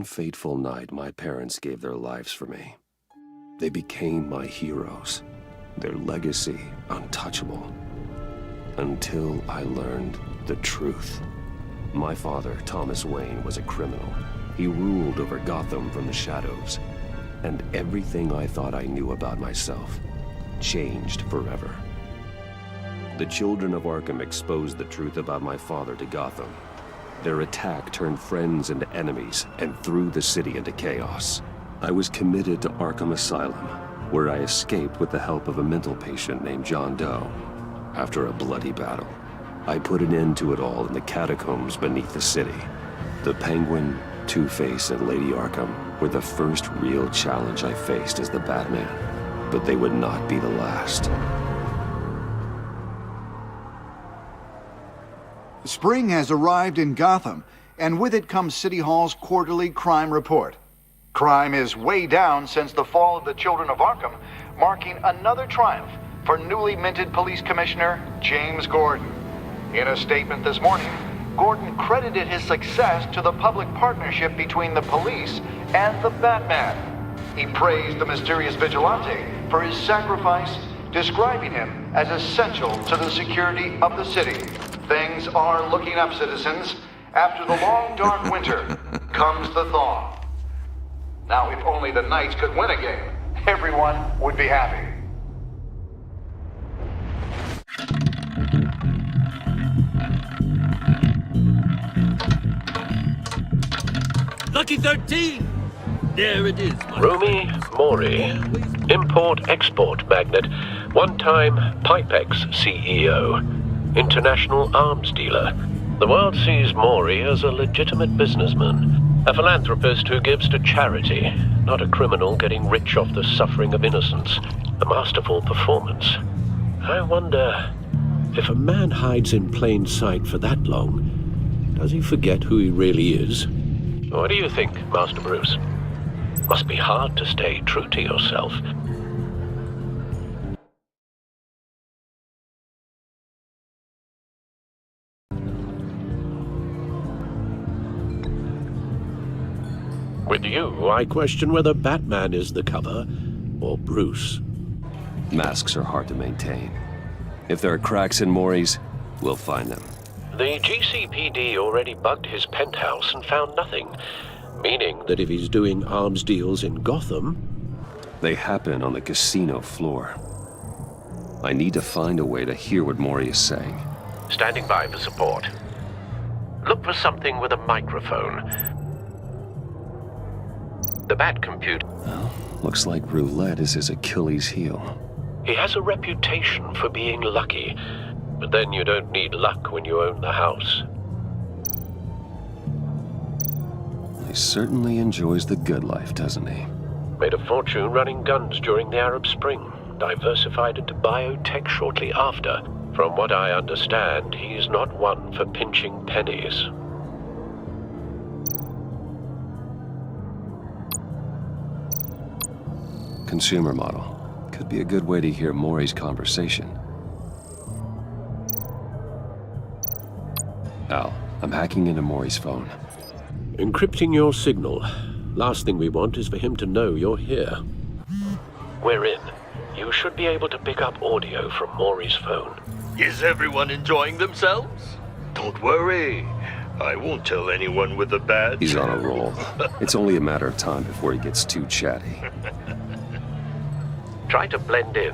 one fateful night, my parents gave their lives for me. They became my heroes, their legacy untouchable. Until I learned the truth. My father, Thomas Wayne, was a criminal. He ruled over Gotham from the shadows. And everything I thought I knew about myself changed forever. The children of Arkham exposed the truth about my father to Gotham. Their attack turned friends into enemies and threw the city into chaos. I was committed to Arkham Asylum, where I escaped with the help of a mental patient named John Doe. After a bloody battle, I put an end to it all in the catacombs beneath the city. The Penguin, Two-Face, and Lady Arkham were the first real challenge I faced as the Batman, but they would not be the last. Spring has arrived in Gotham, and with it comes City Hall's quarterly crime report. Crime is way down since the fall of the Children of Arkham, marking another triumph for newly minted Police Commissioner James Gordon. In a statement this morning, Gordon credited his success to the public partnership between the police and the Batman. He praised the mysterious vigilante for his sacrifice, describing him as essential to the security of the city. Things are looking up, citizens. After the long, dark winter comes the thaw. Now, if only the Knights could win a game, everyone would be happy. Lucky 13! There it is. Rumi Mori, import-export magnate, one-time Pipex CEO, international arms dealer. The world sees Mori as a legitimate businessman, a philanthropist who gives to charity, not a criminal getting rich off the suffering of innocence. A masterful performance. I wonder, if a man hides in plain sight for that long, does he forget who he really is? What do you think, Master Bruce? Must be hard to stay true to yourself. With you, I question whether Batman is the cover, or Bruce. Masks are hard to maintain. If there are cracks in Mori's, we'll find them. The GCPD already bugged his penthouse and found nothing, meaning that if he's doing arms deals in Gotham... They happen on the casino floor. I need to find a way to hear what Mori is saying. Standing by for support. Look for something with a microphone. The Bat Compute... Well, looks like roulette is his Achilles heel. He has a reputation for being lucky, but then you don't need luck when you own the house. He certainly enjoys the good life, doesn't he? Made a fortune running guns during the Arab Spring, diversified into biotech shortly after. From what I understand, he's not one for pinching pennies. Consumer model. Could be a good way to hear Mori's conversation. Al, I'm hacking into Mori's phone. Encrypting your signal. Last thing we want is for him to know you're here. We're in. You should be able to pick up audio from Mori's phone. Is everyone enjoying themselves? Don't worry. I won't tell anyone with a badge. He's on a roll. It's only a matter of time before he gets too chatty. Try to blend in.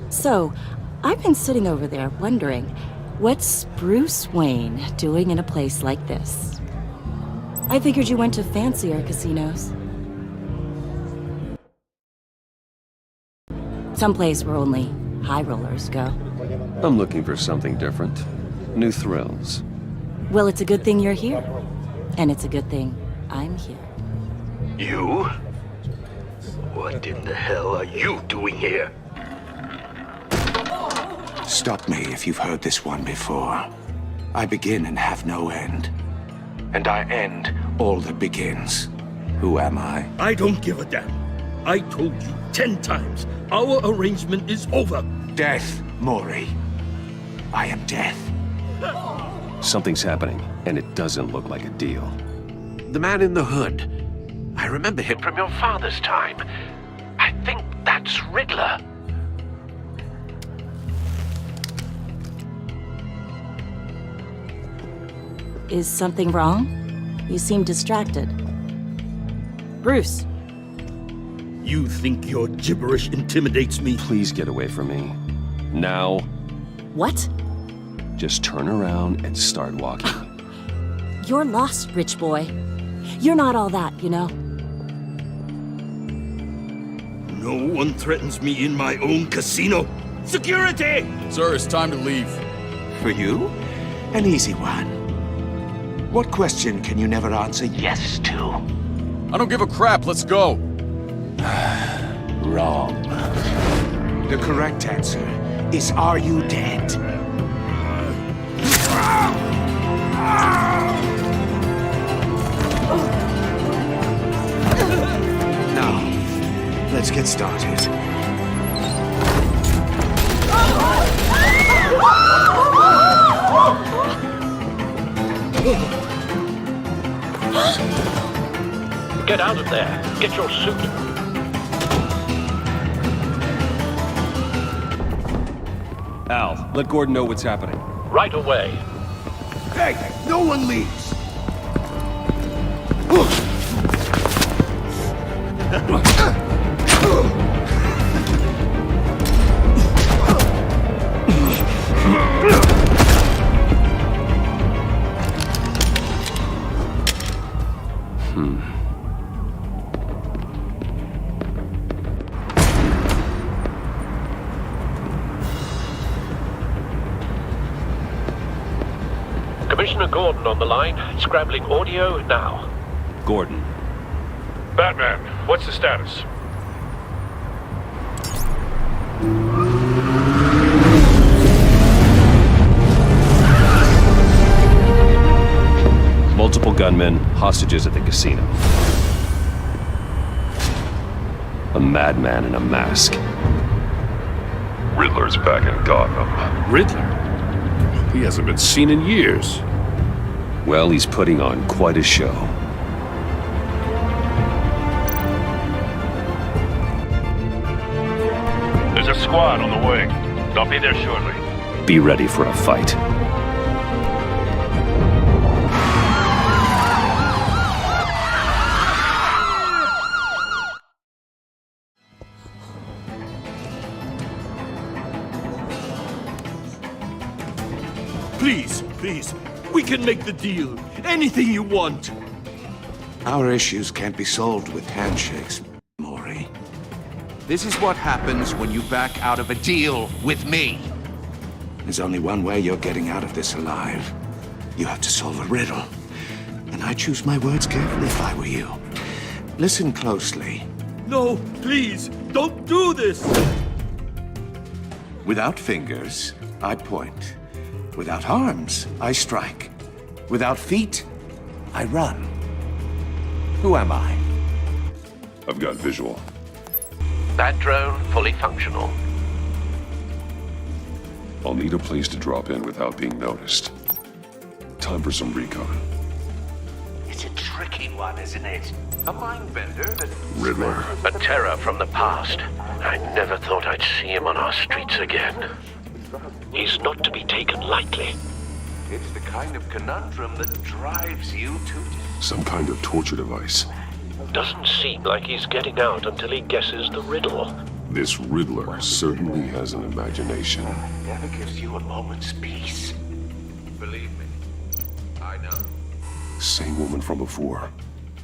So, I've been sitting over there wondering, what's Bruce Wayne doing in a place like this? I figured you went to fancier casinos. Someplace where only high rollers go. I'm looking for something different. New thrills. Well, it's a good thing you're here. And it's a good thing I'm here. You? What in the hell are you doing here? Stop me if you've heard this one before. I begin and have no end. And I end all that begins. Who am I? I don't give a damn. I told you 10 times. Our arrangement is over. Death, Mori. I am death. Something's happening, and it doesn't look like a deal. The man in the hood. I remember him from your father's time. I think that's Riddler. Is something wrong? You seem distracted. Bruce, You think your gibberish intimidates me? Please get away from me. Now, what? just turn around and start walking. You're lost, rich boy. You're not all that, you know. No one threatens me in my own casino. Security! Sir, it's time to leave. For you? An easy one. What question can you never answer yes to? I don't give a crap, let's go. Wrong. The correct answer is, are you dead? Now, let's get started. Get out of there. Get your suit. Al, let Gordon know what's happening. Right away. Hey, no one leaves! Commissioner Gordon on the line. Scrambling audio now. Gordon, Batman, what's the status? multiple gunmen, hostages at the casino. A madman in a mask. Riddler's back in Gotham. Riddler? He hasn't been seen in years. Well, he's putting on quite a show. There's a squad on the way. They'll be there shortly. Be ready for a fight. Please, please, we can make the deal. Anything you want. Our issues can't be solved with handshakes, Mori. This is what happens when you back out of a deal with me. There's only one way you're getting out of this alive. You have to solve a riddle. And I choose my words carefully if I were you. Listen closely. No, please, don't do this. Without fingers, I point. Without arms, I strike. Without feet, I run. Who am I? I've got visual. That drone fully functional. I'll need a place to drop in without being noticed. Time for some recon. It's a tricky one, isn't it? A mind bender that... Riddler. A terror from the past. I never thought I'd see him on our streets again. He's not to be taken lightly. It's the kind of conundrum that drives you to... Some kind of torture device. Doesn't seem like he's getting out until he guesses the riddle. This Riddler certainly has an imagination. Never gives you a moment's peace. Believe me, I know. Same woman from before.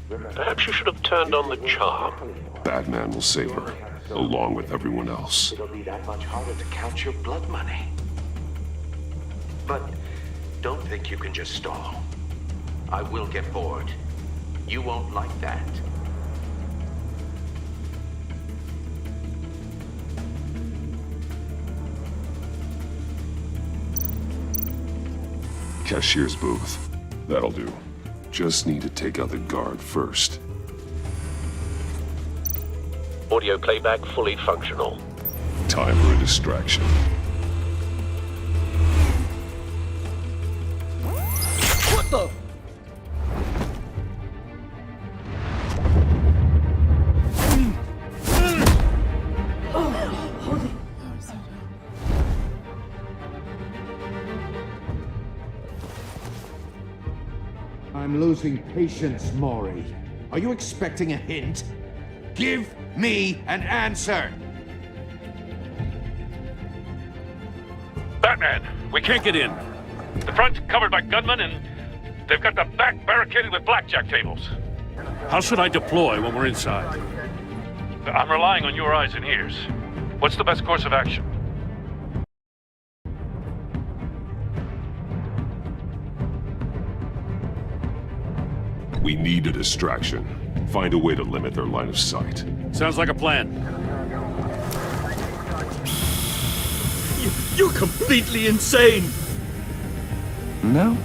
Perhaps you should have turned on the charm. Batman will save her, along with everyone else. It'll be that much harder to count your blood money. But don't think you can just stall. I will get bored. You won't like that. Cashier's booth. That'll do. Just need to take out the guard first. Audio playback fully functional. Time for a distraction. What the? I'm losing patience, Maury. Are you expecting a hint? Give me an answer! Batman, we can't get in. The front's covered by gunmen, and they've got the back barricaded with blackjack tables. How should I deploy when we're inside? I'm relying on your eyes and ears. What's the best course of action? We need a distraction. Find a way to limit their line of sight. Sounds like a plan. You're completely insane! No,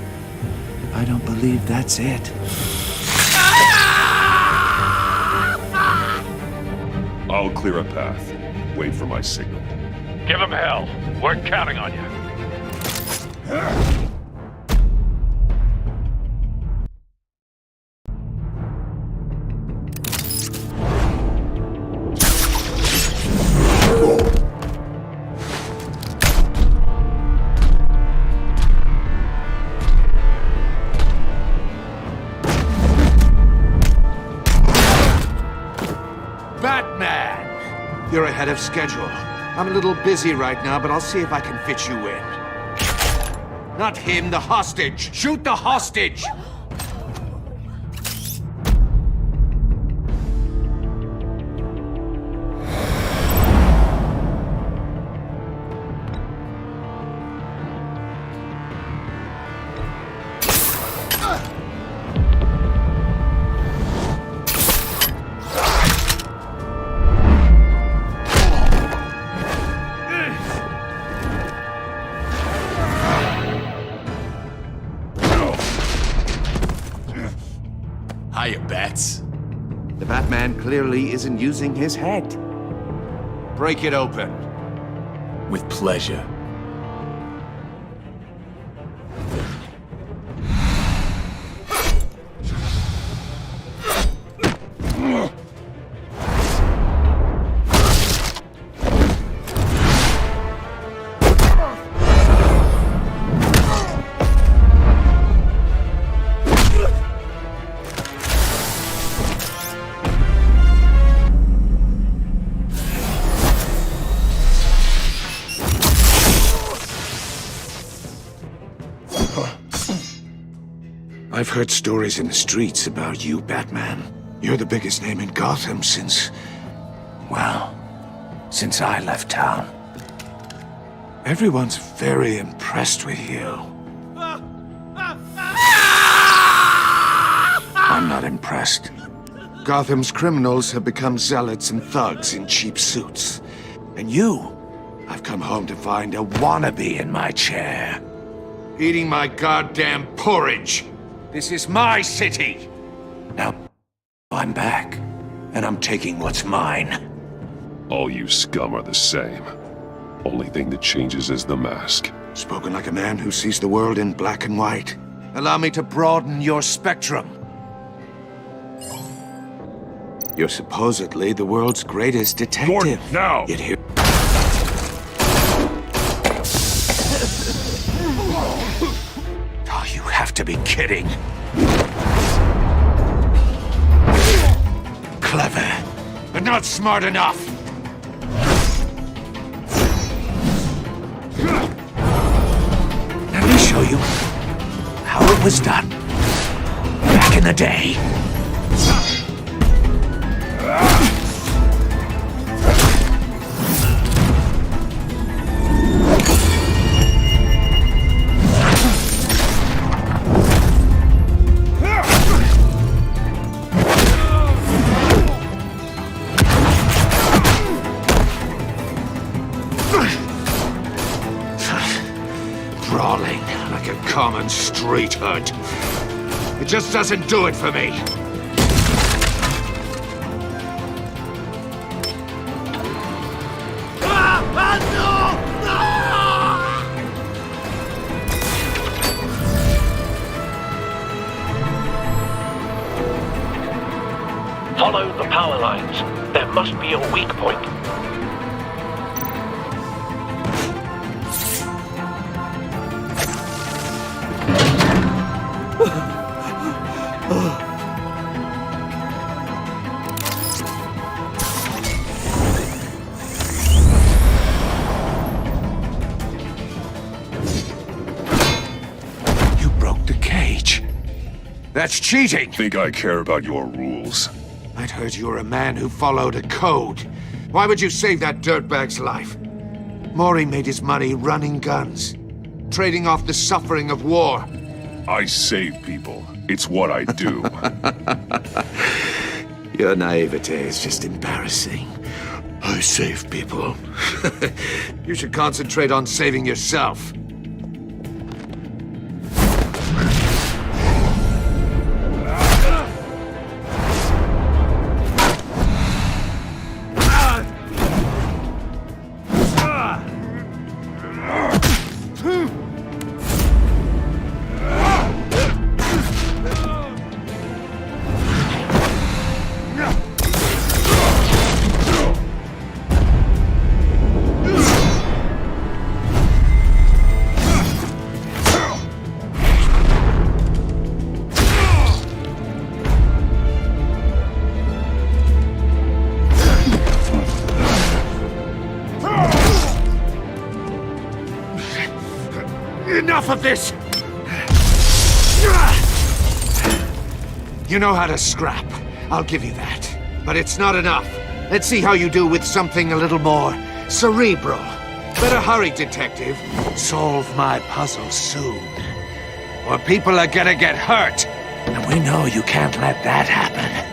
I don't believe that's it. I'll clear a path. Wait for my signal. Give them hell. We're counting on you. Batman! You're ahead of schedule. I'm a little busy right now, but I'll see if I can fit you in. Not him, the hostage! Shoot the hostage! Hiya, Bats. The Batman clearly isn't using his head. Break it open. With pleasure. I've heard stories in the streets about you, Batman. You're the biggest name in Gotham since... well, since I left town. Everyone's very impressed with you. I'm not impressed. Gotham's criminals have become zealots and thugs in cheap suits. And you, I've come home to find a wannabe in my chair. Eating my goddamn porridge! This is my city! Now, I'm back, and I'm taking what's mine. All you scum are the same. Only thing that changes is the mask. Spoken like a man who sees the world in black and white. Allow me to broaden your spectrum. You're supposedly the world's greatest detective. Gordon, now! Yet here... Oh, you have to be kidding. Clever, But not smart enough! let me show you how it was done back in the day. Brawling like a common street hood. It just doesn't do it for me. Follow the power lines. There must be a weak point. You broke the cage. That's cheating! Think I care about your rules? I'd heard you were a man who followed a code. Why would you save that dirtbag's life? Maury made his money running guns, trading off the suffering of war. I save people. It's what I do. Your naivete is just embarrassing. I save people. You should concentrate on saving yourself. Enough of this! You know how to scrap. I'll give you that. But it's not enough. Let's see how you do with something a little more cerebral. Better hurry, detective. Solve my puzzle soon. Or people are gonna get hurt. And we know you can't let that happen.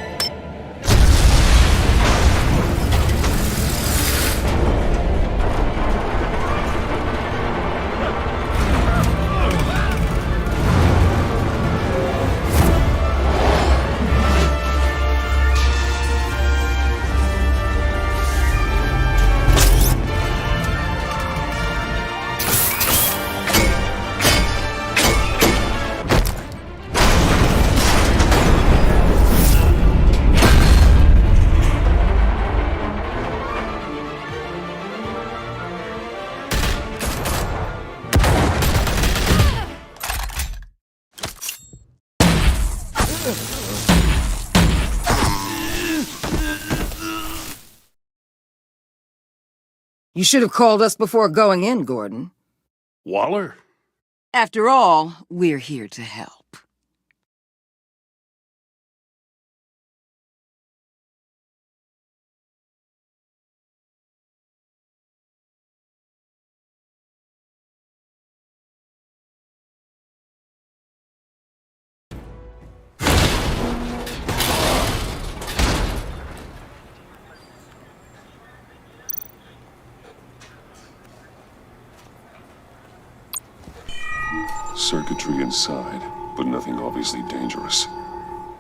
You should have called us before going in, Gordon. Waller? After all, we're here to help. Circuitry inside, but nothing obviously dangerous.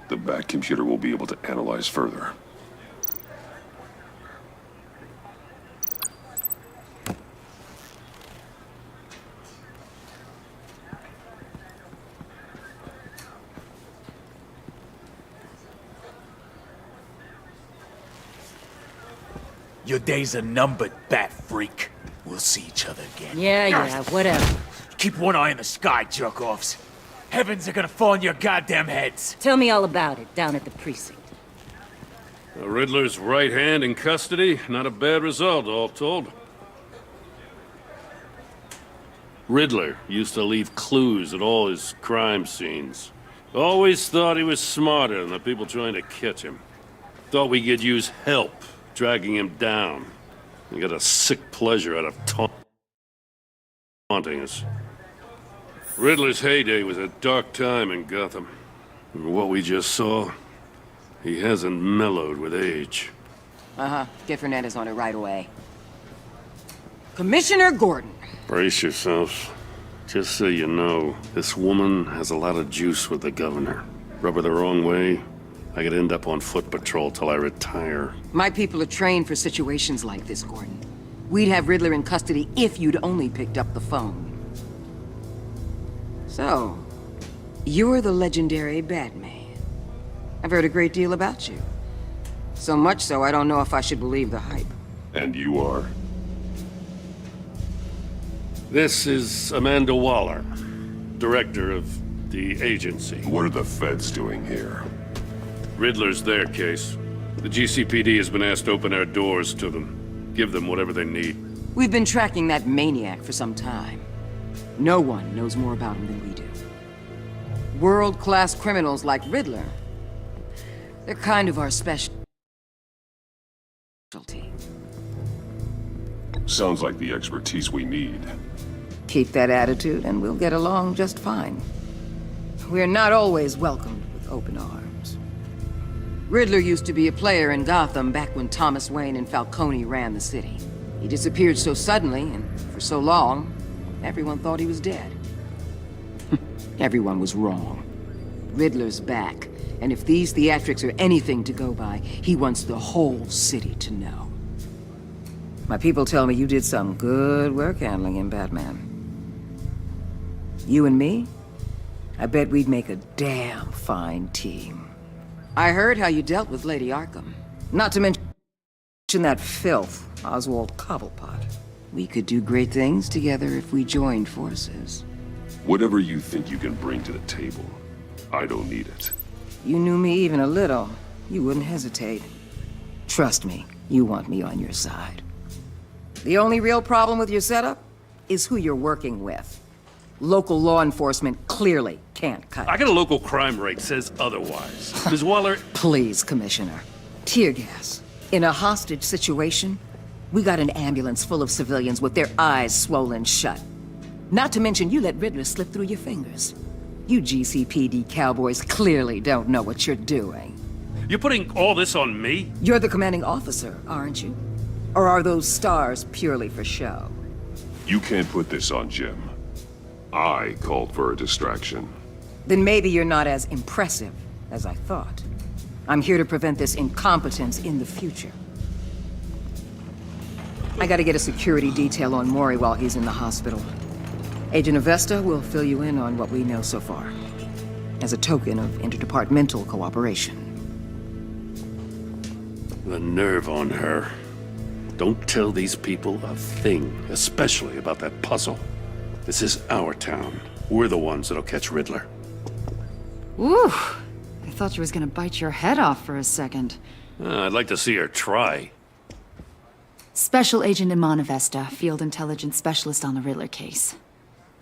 The back computer will be able to analyze further. Your days are numbered, bat freak. We'll see each other again. Yeah, whatever. Keep one eye in the sky, jerk-offs. Heavens are gonna fall on your goddamn heads. Tell me all about it down at the precinct. The Riddler's right hand in custody. Not a bad result, all told. Riddler used to leave clues at all his crime scenes. Always thought he was smarter than the people trying to catch him. Thought we could use help dragging him down. He got a sick pleasure out of taunting us. Riddler's heyday was a dark time in Gotham. And what we just saw, he hasn't mellowed with age. Get Fernandez on it right away. Commissioner Gordon. Brace yourselves. Just so you know, this woman has a lot of juice with the governor. Rub her the wrong way, I could end up on foot patrol till I retire. My people are trained for situations like this, Gordon. We'd have Riddler in custody if you'd only picked up the phone. So, you're the legendary Batman. I've heard a great deal about you. So much so, I don't know if I should believe the hype. And you are? This is Amanda Waller, director of the agency. What are the feds doing here? Riddler's their case. The GCPD has been asked to open our doors to them. Give them whatever they need. We've been tracking that maniac for some time. No one knows more about him than we do. World-class criminals like Riddler. They're kind of our specialty. Sounds like the expertise we need. Keep that attitude and we'll get along just fine. We're not always welcomed with open arms. Riddler used to be a player in Gotham back when Thomas Wayne and Falcone ran the city. He disappeared so suddenly and for so long, everyone thought he was dead. Everyone was wrong. Riddler's back, and if these theatrics are anything to go by, he wants the whole city to know. My people tell me you did some good work handling him, Batman. You and me? I bet we'd make a damn fine team. I heard how you dealt with Lady Arkham. Not to mention that filth, Oswald Cobblepot. We could do great things together if we joined forces. Whatever you think you can bring to the table, I don't need it. You knew me even a little, you wouldn't hesitate. Trust me, you want me on your side. The only real problem with your setup is who you're working with. Local law enforcement clearly can't cut it. I got a local crime rate says otherwise. Ms. Waller... Please, Commissioner. Tear gas. In a hostage situation, we got an ambulance full of civilians with their eyes swollen shut. Not to mention you let Riddler slip through your fingers. You GCPD cowboys clearly don't know what you're doing. You're putting all this on me? You're the commanding officer, aren't you? Or are those stars purely for show? You can't put this on Jim. I called for a distraction. Then maybe you're not as impressive as I thought. I'm here to prevent this incompetence in the future. I gotta get a security detail on Mori while he's in the hospital. Agent Avesta will fill you in on what we know so far, as a token of interdepartmental cooperation. The nerve on her. Don't tell these people a thing, especially about that puzzle. This is our town. We're the ones that'll catch Riddler. Ooh, I thought she was gonna bite your head off for a second. I'd like to see her try. Special Agent Iman Avesta, Field Intelligence Specialist on the Riddler case.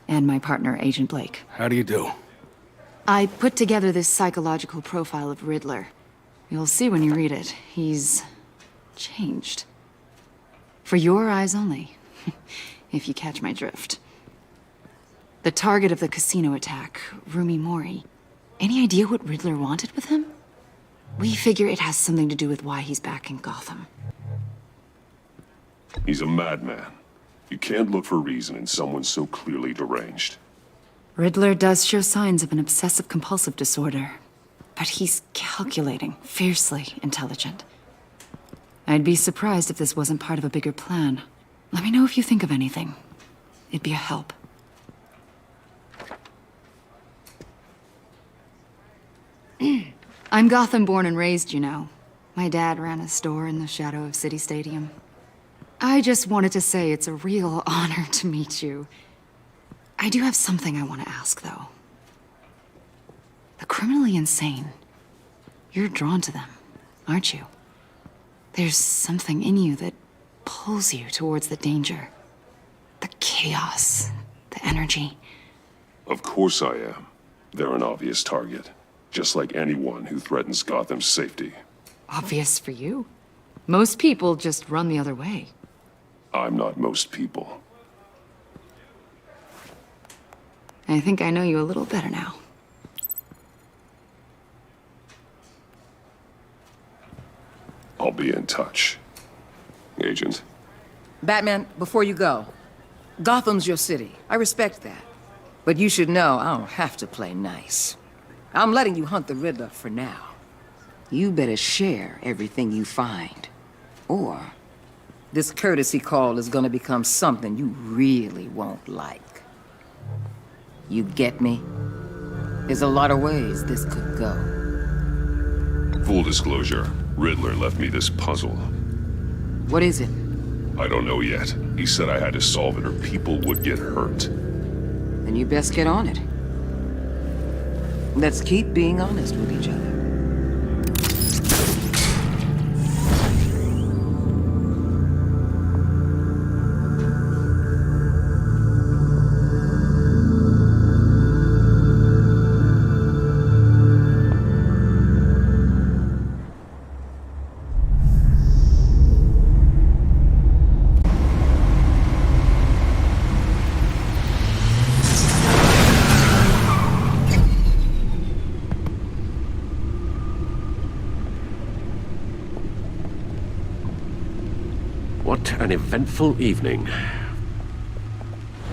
And my partner, Agent Blake. How do you do? I put together this psychological profile of Riddler. You'll see when you read it. He's changed. For your eyes only, if you catch my drift. The target of the casino attack, Rumi Mori. Any idea what Riddler wanted with him? We figure it has something to do with why he's back in Gotham. He's a madman. You can't look for reason in someone so clearly deranged. Riddler does show signs of an obsessive-compulsive disorder, but he's calculating, fiercely intelligent. I'd be surprised if this wasn't part of a bigger plan. Let me know if you think of anything. It'd be a help. I'm Gotham born and raised, you know. My dad ran a store in the shadow of City Stadium. I just wanted to say it's a real honor to meet you. I do have something I want to ask, though. The criminally insane. You're drawn to them, aren't you? There's something in you that pulls you towards the danger. The chaos, the energy. Of course I am. They're an obvious target. Just like anyone who threatens Gotham's safety. Obvious for you. Most people just run the other way. I'm not most people. I think I know you a little better now. I'll be in touch. Agent. Batman, before you go, Gotham's your city. I respect that. But you should know I don't have to play nice. I'm letting you hunt the Riddler for now. You better share everything you find. Or this courtesy call is gonna become something you really won't like. You get me? There's a lot of ways this could go. Full disclosure, Riddler left me this puzzle. What is it? I don't know yet. He said I had to solve it or people would get hurt. Then you best get on it. Let's keep being honest with each other. What an eventful evening.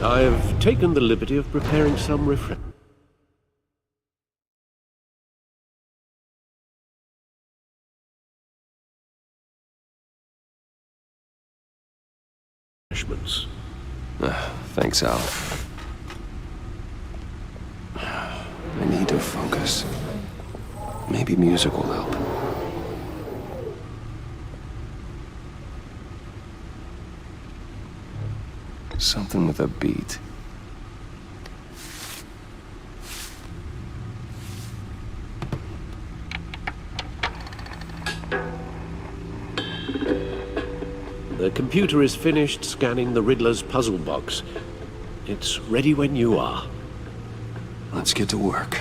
I've taken the liberty of preparing some refreshments. Thanks, Al. I need to focus. Maybe music will help. Something with a beat. The computer is finished scanning the Riddler's puzzle box. It's ready when you are. Let's get to work.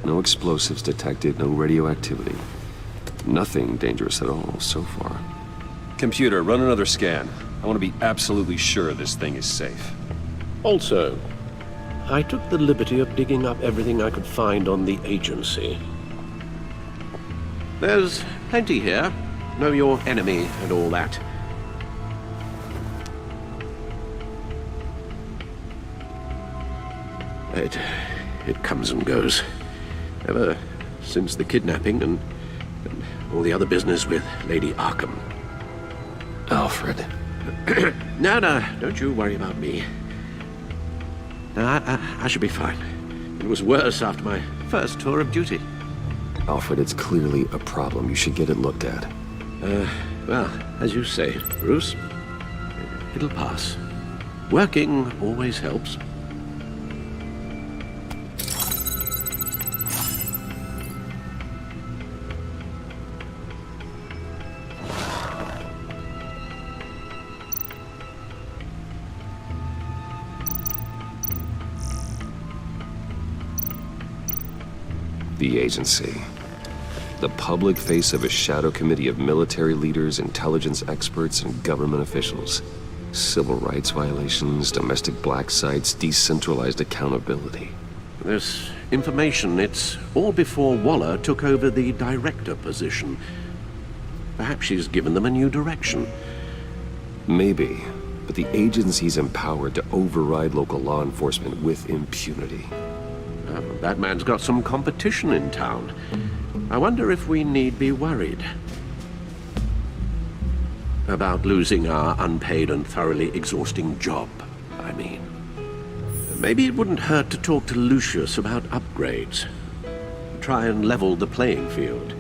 No explosives detected, no radioactivity. Nothing dangerous at all so far. Computer, run another scan. I want to be absolutely sure this thing is safe. Also, I took the liberty of digging up everything I could find on the agency. There's plenty here. Know your enemy and all that. It comes and goes. Ever since the kidnapping and all the other business with Lady Arkham. Alfred. No, don't you worry about me. No, I should be fine. It was worse after my first tour of duty. Alfred, it's clearly a problem. You should get it looked at. Well, as you say, Bruce, it'll pass. Working always helps. The agency. The public face of a shadow committee of military leaders, intelligence experts, and government officials. Civil rights violations, domestic black sites, decentralized accountability. This information, it's all before Waller took over the director position. Perhaps she's given them a new direction. Maybe, but the agency's empowered to override local law enforcement with impunity. Batman's got some competition in town. I wonder if we need be worried about losing our unpaid and thoroughly exhausting job, I mean. Maybe it wouldn't hurt to talk to Lucius about upgrades. Try and level the playing field.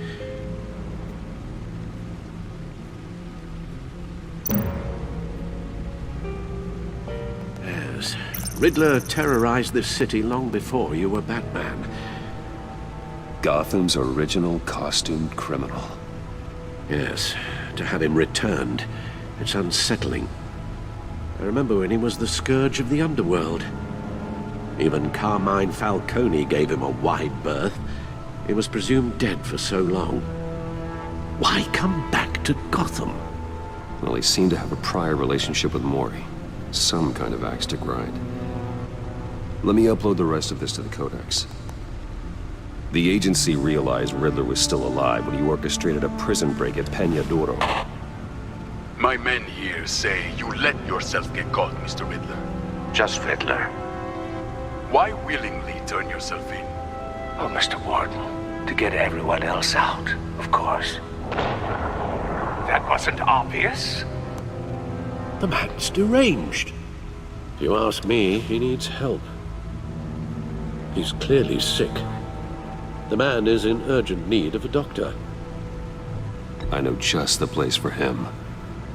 Yes, Riddler terrorized this city long before you were Batman. Gotham's original costumed criminal. Yes, to have him returned, it's unsettling. I remember when he was the scourge of the underworld. Even Carmine Falcone gave him a wide berth. He was presumed dead for so long. Why come back to Gotham? Well, he seemed to have a prior relationship with Mori. Some kind of axe to grind. Let me upload the rest of this to the Codex. The agency realized Riddler was still alive when he orchestrated a prison break at Peña Duro. My men here say you let yourself get caught, Mr. Riddler. Just Riddler. Why willingly turn yourself in? Oh, Mr. Warden, to get everyone else out, of course. That wasn't obvious. The man's deranged. If you ask me, he needs help. He's clearly sick. The man is in urgent need of a doctor. I know just the place for him.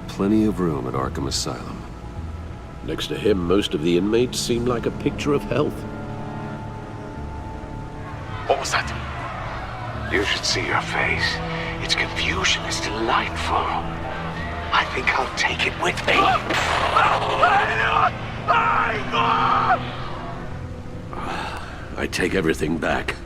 Plenty of room at Arkham Asylum. Next to him, most of the inmates seem like a picture of health. What was that? You should see your face. Its confusion is delightful. I think I'll take it with me. I take everything back.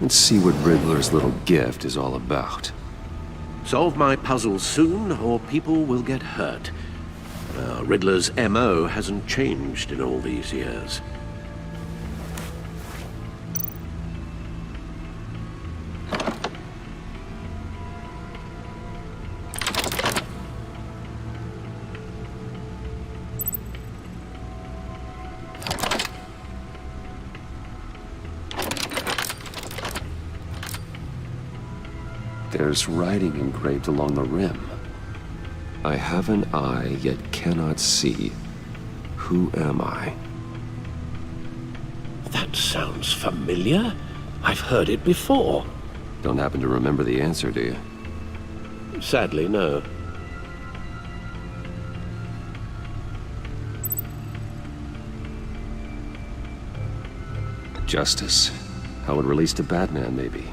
Let's see what Riddler's little gift is all about. Solve my puzzles soon, or people will get hurt. Riddler's MO hasn't changed in all these years. There's writing engraved along the rim. I have an eye, yet cannot see. Who am I? That sounds familiar. I've heard it before. Don't happen to remember the answer, do you? Sadly, no. Justice. How it relates to Batman, maybe.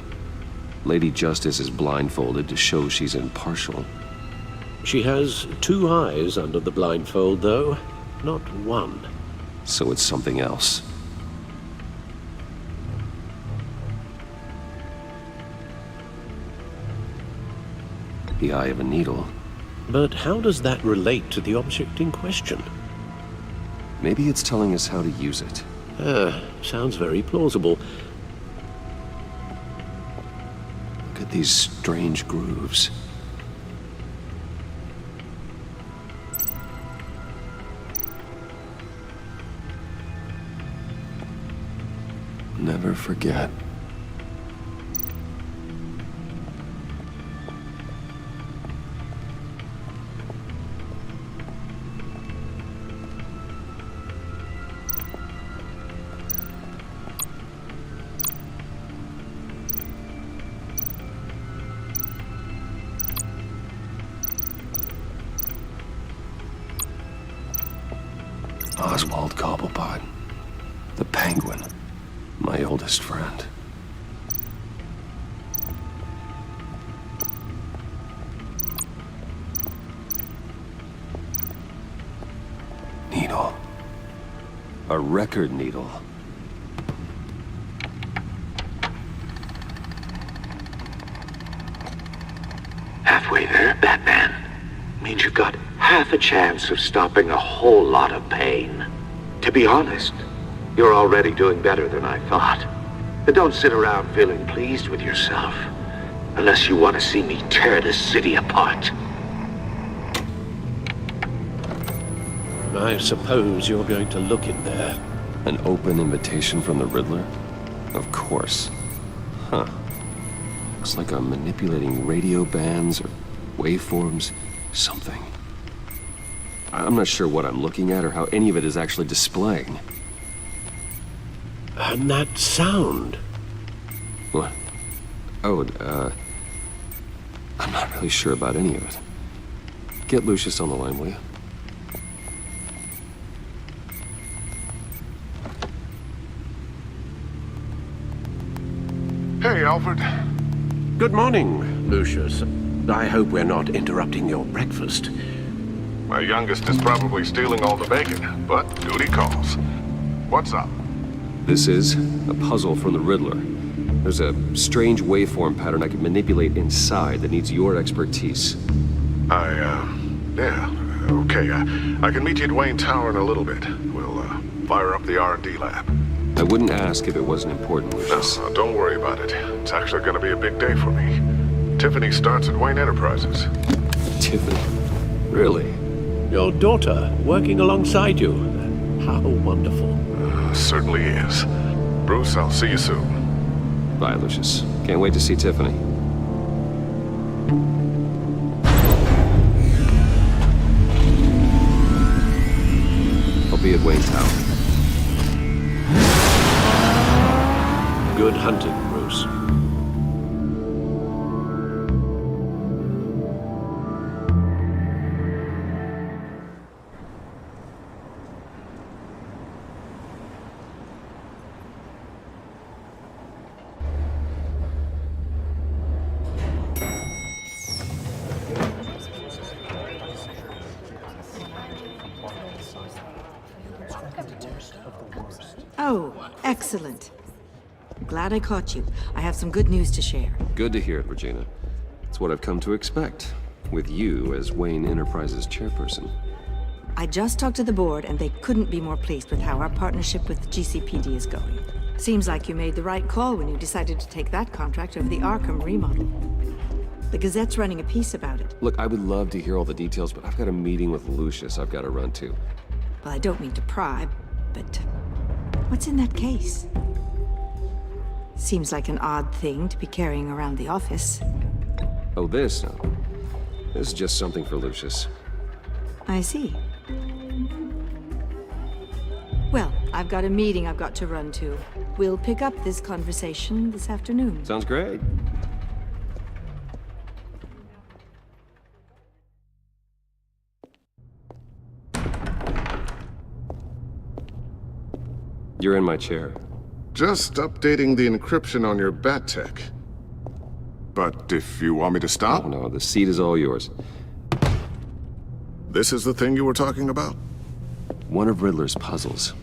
Lady Justice is blindfolded to show she's impartial. She has 2 eyes under the blindfold, though, not 1. So it's something else. The eye of a needle. But how does that relate to the object in question? Maybe it's telling us how to use it. Sounds very plausible. Look at these strange grooves. Never forget. Oswald Cobblepot, the Penguin, my oldest friend. Needle. A record needle. Halfway there, Batman. Means you've got half a chance of stopping a whole lot of pain. To be honest, you're already doing better than I thought. But don't sit around feeling pleased with yourself, unless you want to see me tear this city apart. I suppose you're going to look in there. An open invitation from the Riddler? Of course. Huh. Looks like I'm manipulating radio bands or waveforms. Something. I'm not sure what I'm looking at or how any of it is actually displaying. And that sound. What? Oh, I'm not really sure about any of it. Get Lucius on the line, will you? Hey, Alfred. Good morning, Lucius. I hope we're not interrupting your breakfast. My youngest is probably stealing all the bacon, but duty calls. What's up? This is a puzzle from the Riddler. There's a strange waveform pattern I can manipulate inside that needs your expertise. Yeah, okay. I can meet you at Wayne Tower in a little bit. We'll, fire up the R&D lab. I wouldn't ask if it wasn't important, Lucius. No, don't worry about it. It's actually gonna be a big day for me. Tiffany starts at Wayne Enterprises. Tiffany? Really? Your daughter, working alongside you. How wonderful. Certainly is. Bruce, I'll see you soon. Bye, Lucius. Can't wait to see Tiffany. I'll be at Wayne Tower. Good hunting, Bruce. Oh, excellent. Glad I caught you. I have some good news to share. Good to hear it, Regina. It's what I've come to expect, with you as Wayne Enterprises chairperson. I just talked to the board, and they couldn't be more pleased with how our partnership with GCPD is going. Seems like you made the right call when you decided to take that contract over the Arkham remodel. The Gazette's running a piece about it. Look, I would love to hear all the details, but I've got a meeting with Lucius I've got to run to. Well, I don't mean to pry, but what's in that case? Seems like an odd thing to be carrying around the office. Oh, this? No. This is just something for Lucius. I see. Well, I've got a meeting I've got to run to. We'll pick up this conversation this afternoon. Sounds great. You're in my chair. Just updating the encryption on your bat tech. But if you want me to stop? Oh, no, the seat is all yours. This is the thing you were talking about? One of Riddler's puzzles.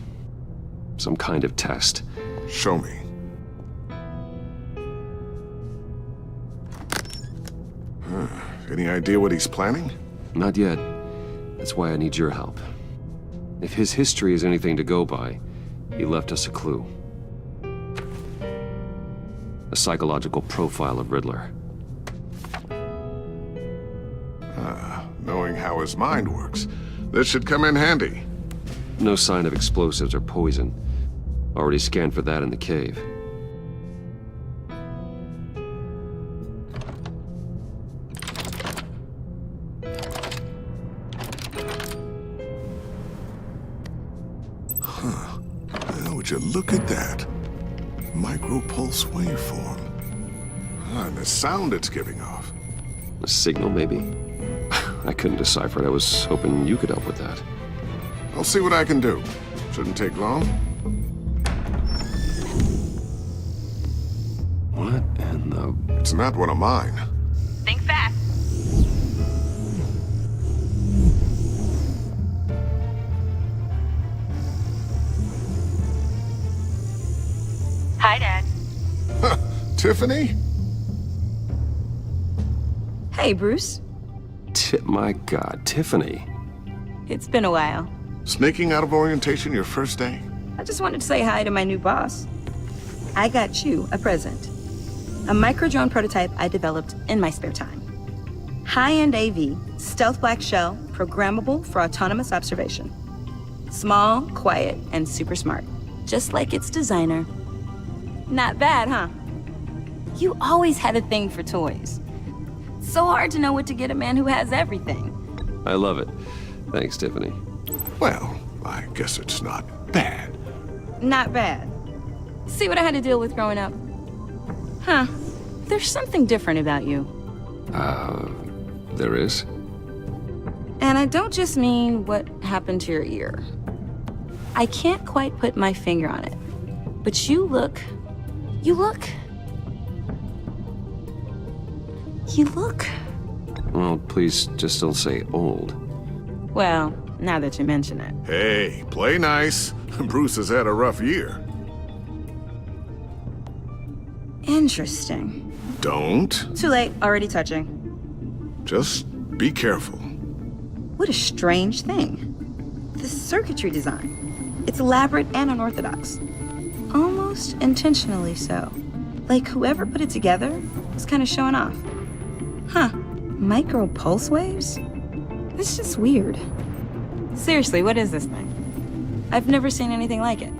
Some kind of test. Show me. Any idea what he's planning? Not yet. That's why I need your help. If his history is anything to go by, he left us a clue. A psychological profile of Riddler. Knowing how his mind works, this should come in handy. No sign of explosives or poison. Already scanned for that in the cave. Would you look at that? Micropulse waveform. And the sound it's giving off. A signal, maybe? I couldn't decipher it. I was hoping you could help with that. I'll see what I can do. Shouldn't take long. What in the... It's not one of mine. Think fast. Hi, Dad. Tiffany? Hey, Bruce. My God, Tiffany. It's been a while. Sneaking out of orientation your first day? I just wanted to say hi to my new boss. I got you a present. A micro-drone prototype I developed in my spare time. High-end AV, stealth black shell, programmable for autonomous observation. Small, quiet, and super smart. Just like its designer. Not bad, huh? You always had a thing for toys. So hard to know what to get a man who has everything. I love it. Thanks, Tiffany. Well, I guess it's not bad. Not bad. See what I had to deal with growing up? Huh. There's something different about you. There is? And I don't just mean what happened to your ear. I can't quite put my finger on it. But you look... Well, please just don't say old. Well, now that you mention it. Hey, play nice. Bruce has had a rough year. Interesting. Don't. Too late, already touching. Just be careful. What a strange thing. The circuitry design. It's elaborate and unorthodox. almost intentionally so. Like whoever put it together was kind of showing off. Huh, micro pulse waves? It's just weird. Seriously, what is this thing? I've never seen anything like it.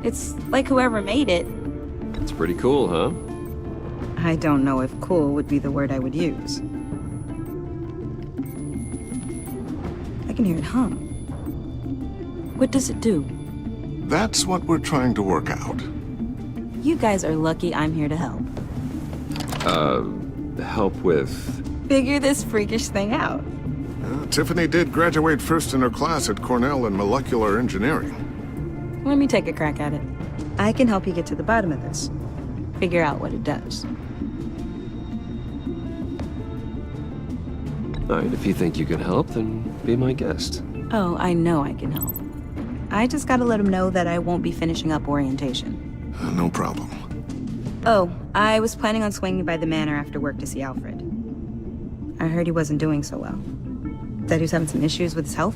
It's like whoever made it. It's pretty cool, huh? I don't know if cool would be the word I would use. I can hear it hum. What does it do? That's what we're trying to work out. You guys are lucky I'm here to help. Help with... Figure this freakish thing out. Tiffany did graduate first in her class at Cornell in molecular engineering. Let me take a crack at it. I can help you get to the bottom of this. Figure out what it does. All right, if you think you can help, then be my guest. Oh, I know I can help. I just gotta let him know that I won't be finishing up orientation. No problem. Oh, I was planning on swinging by the manor after work to see Alfred. I heard he wasn't doing so well. That he was having some issues with his health?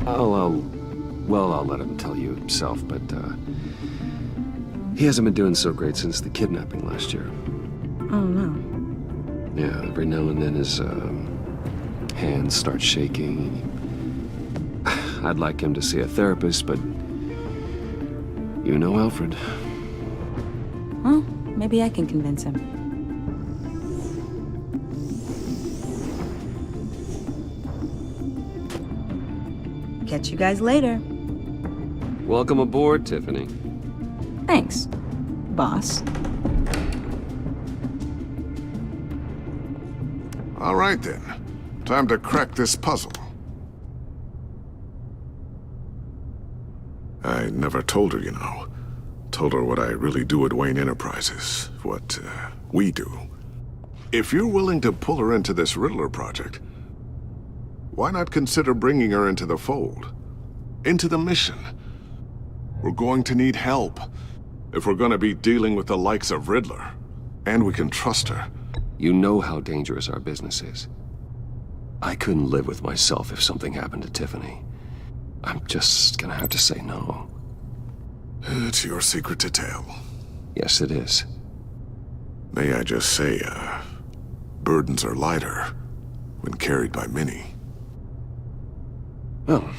I'll let him tell you himself, but, he hasn't been doing so great since the kidnapping last year. Oh, no. Yeah, every now and then his, hands start shaking. I'd like him to see a therapist, but you know Alfred. Well, maybe I can convince him. Catch you guys later. Welcome aboard, Tiffany. Thanks, boss. All right then. Time to crack this puzzle. I never told her, you know. Told her what I really do at Wayne Enterprises. What, we do. If you're willing to pull her into this Riddler project, why not consider bringing her into the fold? Into the mission? We're going to need help if we're going to be dealing with the likes of Riddler. And we can trust her. You know how dangerous our business is. I couldn't live with myself if something happened to Tiffany. I'm just gonna have to say no. It's your secret to tell. Yes, it is. May I just say, burdens are lighter when carried by many. Well,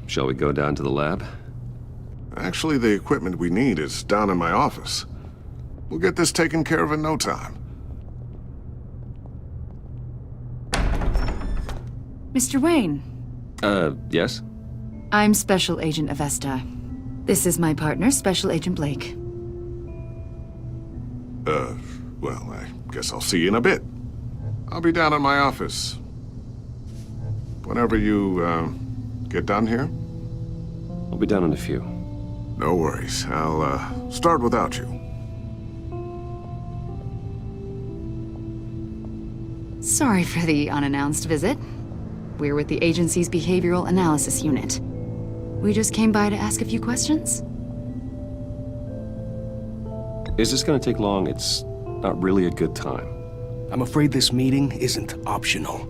shall we go down to the lab? Actually, the equipment we need is down in my office. We'll get this taken care of in no time. Mr. Wayne. Yes? I'm Special Agent Avesta. This is my partner, Special Agent Blake. Well, I guess I'll see you in a bit. I'll be down in my office. Whenever you, get done here? I'll be down in a few. No worries. I'll, start without you. Sorry for the unannounced visit. We're with the agency's Behavioral Analysis Unit. We just came by to ask a few questions. Is this gonna take long? It's not really a good time. I'm afraid this meeting isn't optional.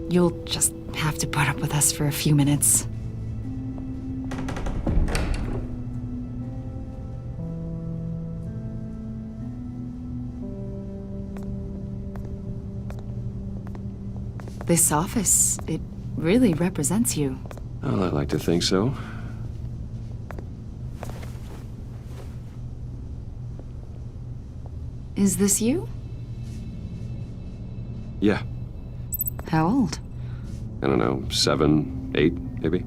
You'll just have to put up with us for a few minutes. This office, it really represents you. Well, I like to think so. Is this you? Yeah. How old? I don't know, 7, 8, maybe?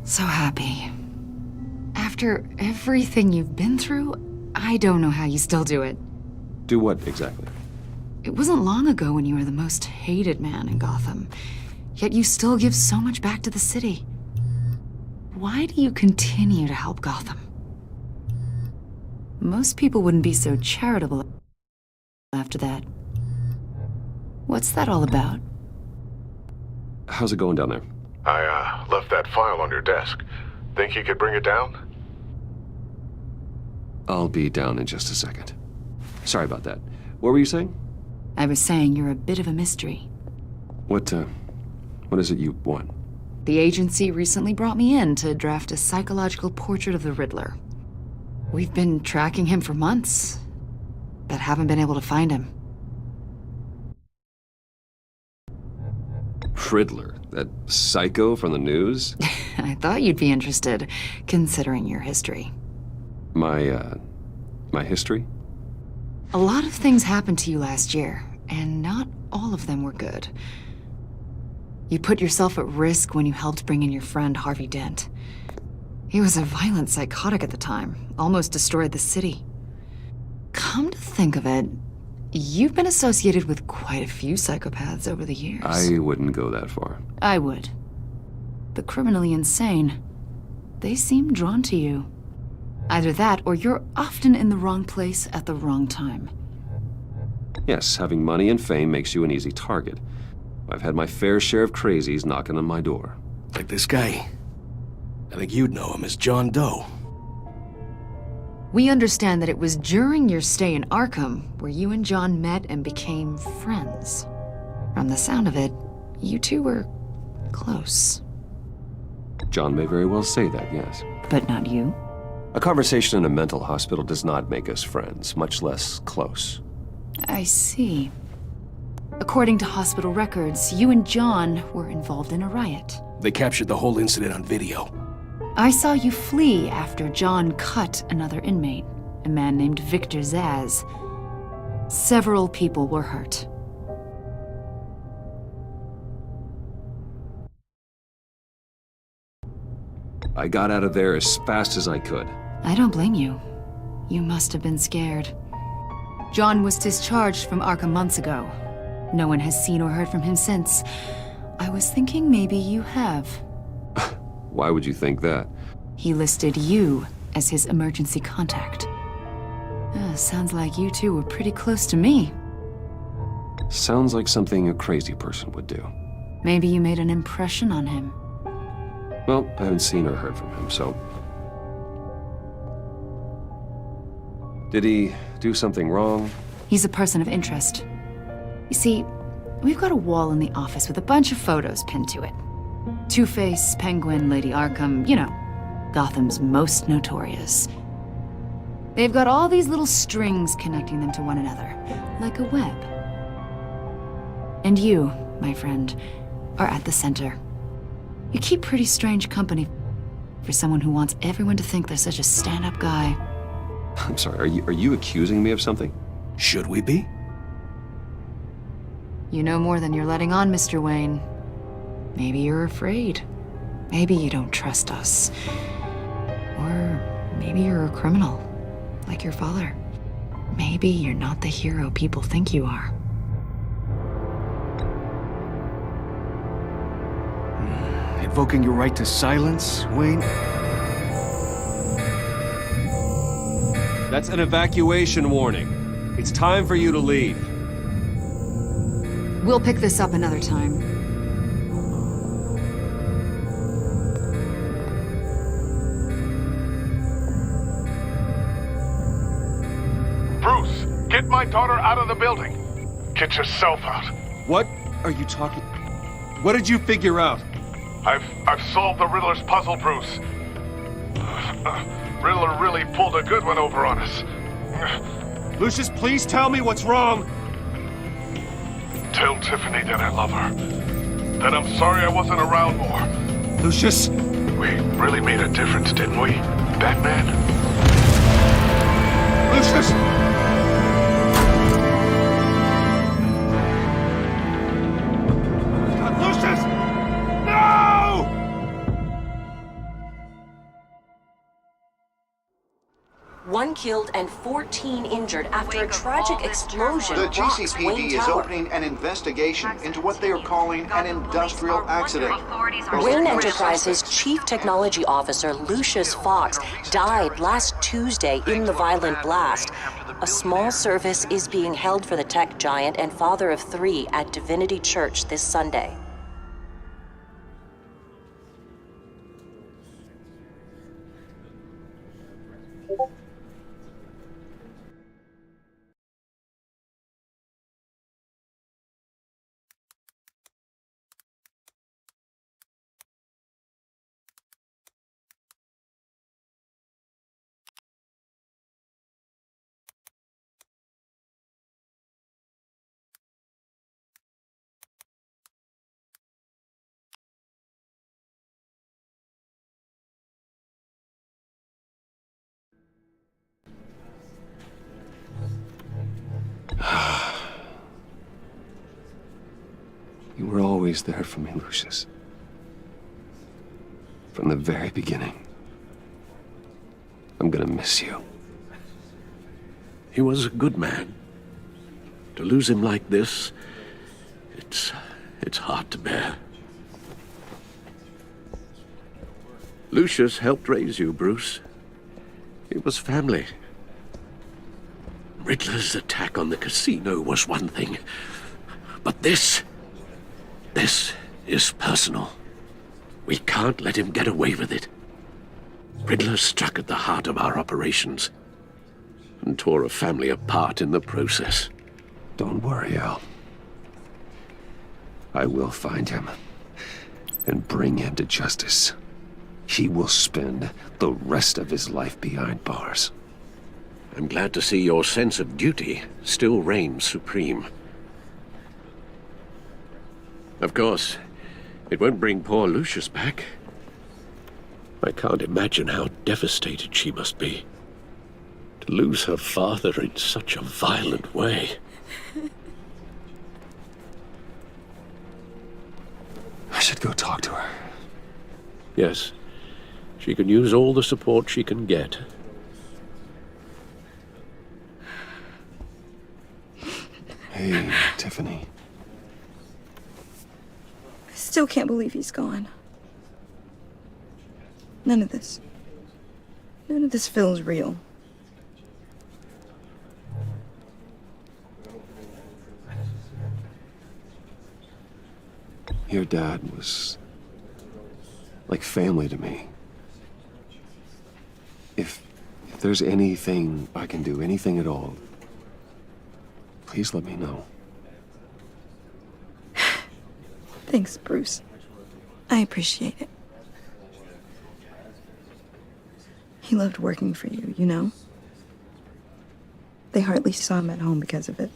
So happy. After everything you've been through, I don't know how you still do it. Do what, exactly? It wasn't long ago when you were the most hated man in Gotham, yet you still give so much back to the city. Why do you continue to help Gotham? Most people wouldn't be so charitable after that. What's that all about? How's it going down there? I, left that file on your desk. Think you could bring it down? I'll be down in just a second. Sorry about that. What were you saying? I was saying you're a bit of a mystery. What is it you want? The agency recently brought me in to draft a psychological portrait of the Riddler. We've been tracking him for months, but haven't been able to find him. Riddler, that psycho from the news? I thought you'd be interested, considering your history. My history? A lot of things happened to you last year, and not all of them were good. You put yourself at risk when you helped bring in your friend Harvey Dent. He was a violent psychotic at the time, almost destroyed the city. Come to think of it, you've been associated with quite a few psychopaths over the years. I wouldn't go that far. I would. The criminally insane, they seem drawn to you. Either that, or you're often in the wrong place at the wrong time. Yes, having money and fame makes you an easy target. I've had my fair share of crazies knocking on my door. Like this guy. I think you'd know him as John Doe. We understand that it was during your stay in Arkham where you and John met and became friends. From the sound of it, you two were close. John may very well say that, yes. But not you? A conversation in a mental hospital does not make us friends, much less close. I see. According to hospital records, you and John were involved in a riot. They captured the whole incident on video. I saw you flee after John cut another inmate, a man named Victor Zsasz. Several people were hurt. I got out of there as fast as I could. I don't blame you. You must have been scared. John was discharged from Arkham months ago. No one has seen or heard from him since. I was thinking maybe you have. Why would you think that? He listed you as his emergency contact. Sounds like you two were pretty close to me. Sounds like something a crazy person would do. Maybe you made an impression on him. Well, I haven't seen or heard from him, so... Did he do something wrong? He's a person of interest. You see, we've got a wall in the office with a bunch of photos pinned to it. Two-Face, Penguin, Lady Arkham, you know, Gotham's most notorious. They've got all these little strings connecting them to one another, like a web. And you, my friend, are at the center. You keep pretty strange company for someone who wants everyone to think they're such a stand-up guy. I'm sorry, are you accusing me of something? Should we be? You know more than you're letting on, Mr. Wayne. Maybe you're afraid. Maybe you don't trust us. Or maybe you're a criminal, like your father. Maybe you're not the hero people think you are. Invoking your right to silence, Wayne? That's an evacuation warning. It's time for you to leave. We'll pick this up another time. Bruce, get my daughter out of the building. Get yourself out. What are you talking? What did you figure out? I've solved the Riddler's puzzle, Bruce. Riddler really pulled a good one over on us. Lucius, please tell me what's wrong. Tell Tiffany that I love her. That I'm sorry I wasn't around more. Lucius? We really made a difference, didn't we, Batman? Lucius! Lucius! No! One killed and 14 injured after a tragic explosion The rocks GCPD Wayne is Tower. opening an investigation into what they are calling an industrial accident. Wayne Enterprises' chief technology officer, Lucius Fox, died last Tuesday in the violent blast. A small service is being held for the tech giant and father of 3 at Divinity Church this Sunday. always there for me, Lucius. From the very beginning. I'm gonna miss you. He was a good man. To lose him like this, it's hard to bear. Lucius helped raise you, Bruce. It was family. Riddler's attack on the casino was one thing, but this is personal. We can't let him get away with it. Riddler struck at the heart of our operations and tore a family apart in the process. Don't worry, Al. I will find him and bring him to justice. He will spend the rest of his life behind bars. I'm glad to see your sense of duty still reigns supreme. Of course, it won't bring poor Lucius back. I can't imagine how devastated she must be. To lose her father in such a violent way. I should go talk to her. Yes, she can use all the support she can get. Hey, Tiffany. I still can't believe he's gone. None of this feels real. Your dad was like family to me. If there's anything I can do, anything at all, please let me know. Thanks, Bruce. I appreciate it. He loved working for you, you know? They hardly saw him at home because of it.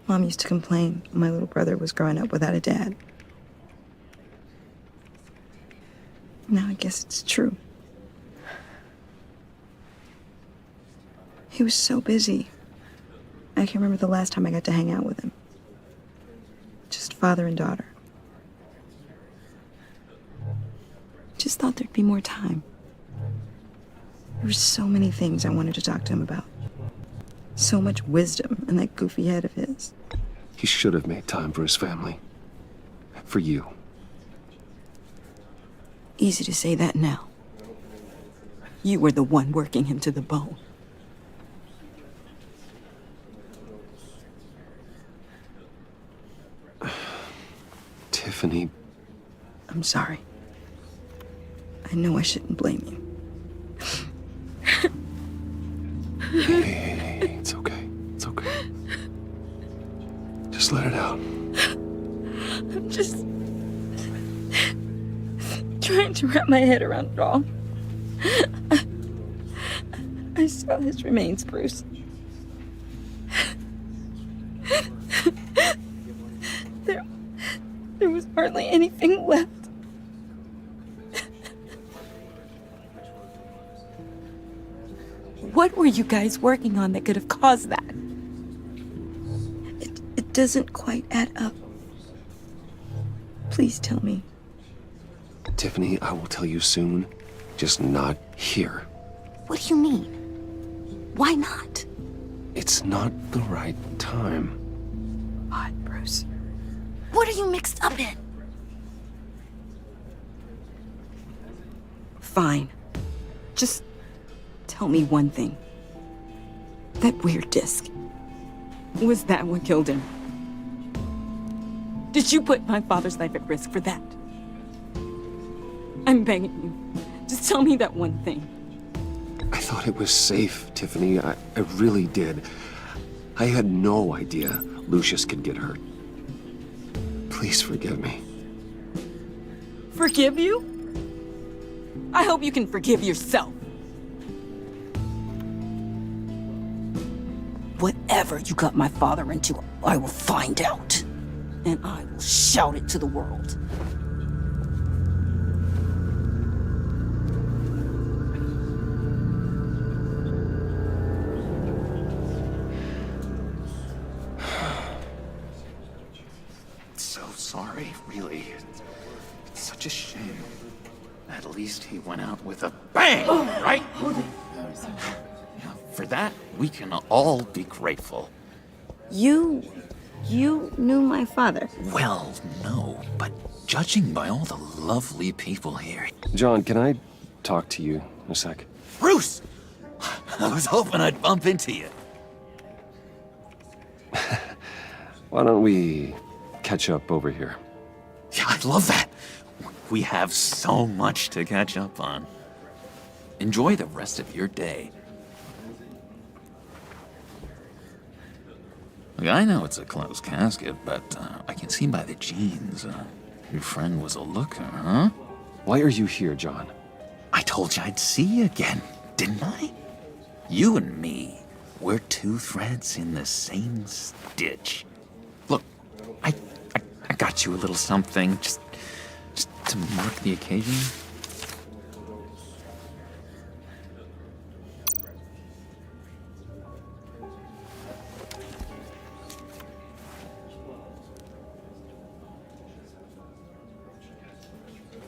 Mom used to complain my little brother was growing up without a dad. Now I guess it's true. He was so busy. I can't remember the last time I got to hang out with him. Just father and daughter. Just thought there'd be more time. There were so many things I wanted to talk to him about. So much wisdom in that goofy head of his. He should have made time for his family. For you. Easy to say that now. You were the one working him to the bone. Tiffany. I'm sorry. I know I shouldn't blame you. Hey, it's okay. It's okay. Just let it out. I'm just trying to wrap my head around it all. I saw his remains, Bruce. There was hardly anything left. What were you guys working on that could have caused that? It doesn't quite add up. Please tell me. Tiffany, I will tell you soon. Just not here. What do you mean? Why not? It's not the right time. What, Bruce? What are you mixed up in? Fine. Just tell me one thing. That weird disc. Was that what killed him? Did you put my father's life at risk for that? I'm begging you. Just tell me that one thing. I thought it was safe, Tiffany. I really did. I had no idea Lucius could get hurt. Please forgive me. Forgive you? I hope you can forgive yourself. Whatever you got my father into, I will find out. And I will shout it to the world. So sorry. At least he went out with a bang, right? For that, we can all be grateful. You knew my father. Well, no, but judging by all the lovely people here... John, can I talk to you a sec? Bruce! I was hoping I'd bump into you. Why don't we catch up over here? Yeah, I'd love that. We have so much to catch up on. Enjoy the rest of your day. Look, I know it's a closed casket, but I can see by the jeans, your friend was a looker, huh? Why are you here, John? I told you I'd see you again, didn't I? You and me, we're two threads in the same stitch. Look, I got you a little something, just to mark the occasion.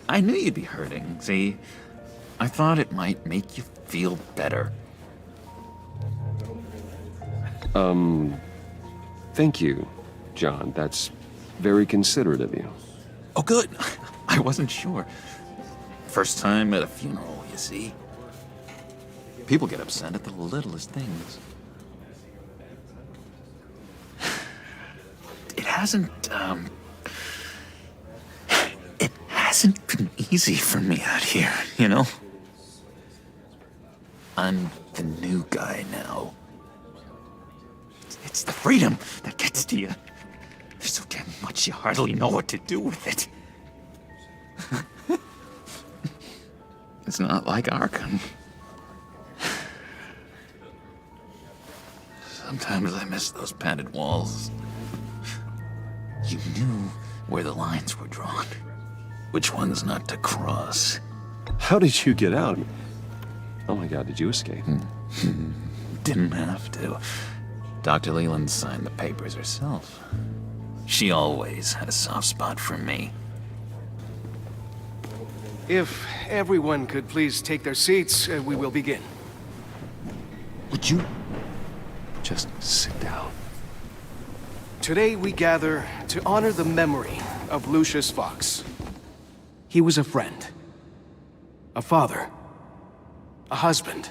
I knew you'd be hurting, see? I thought it might make you feel better. Thank you, John. That's very considerate of you. Oh, good. I wasn't sure. First time at a funeral, you see. People get upset at the littlest things. It hasn't been easy for me out here, you know? I'm the new guy now. It's the freedom that gets to you. There's so damn much you hardly know what to do with it. It's not like Arkham. Sometimes I miss those padded walls. You knew where the lines were drawn. Which ones not to cross. How did you get out? Oh my God, did you escape? Didn't have to. Dr. Leland signed the papers herself. She always had a soft spot for me. If everyone could please take their seats, we will begin. Would you just sit down? Today we gather to honor the memory of Lucius Fox. He was a friend, a father, a husband,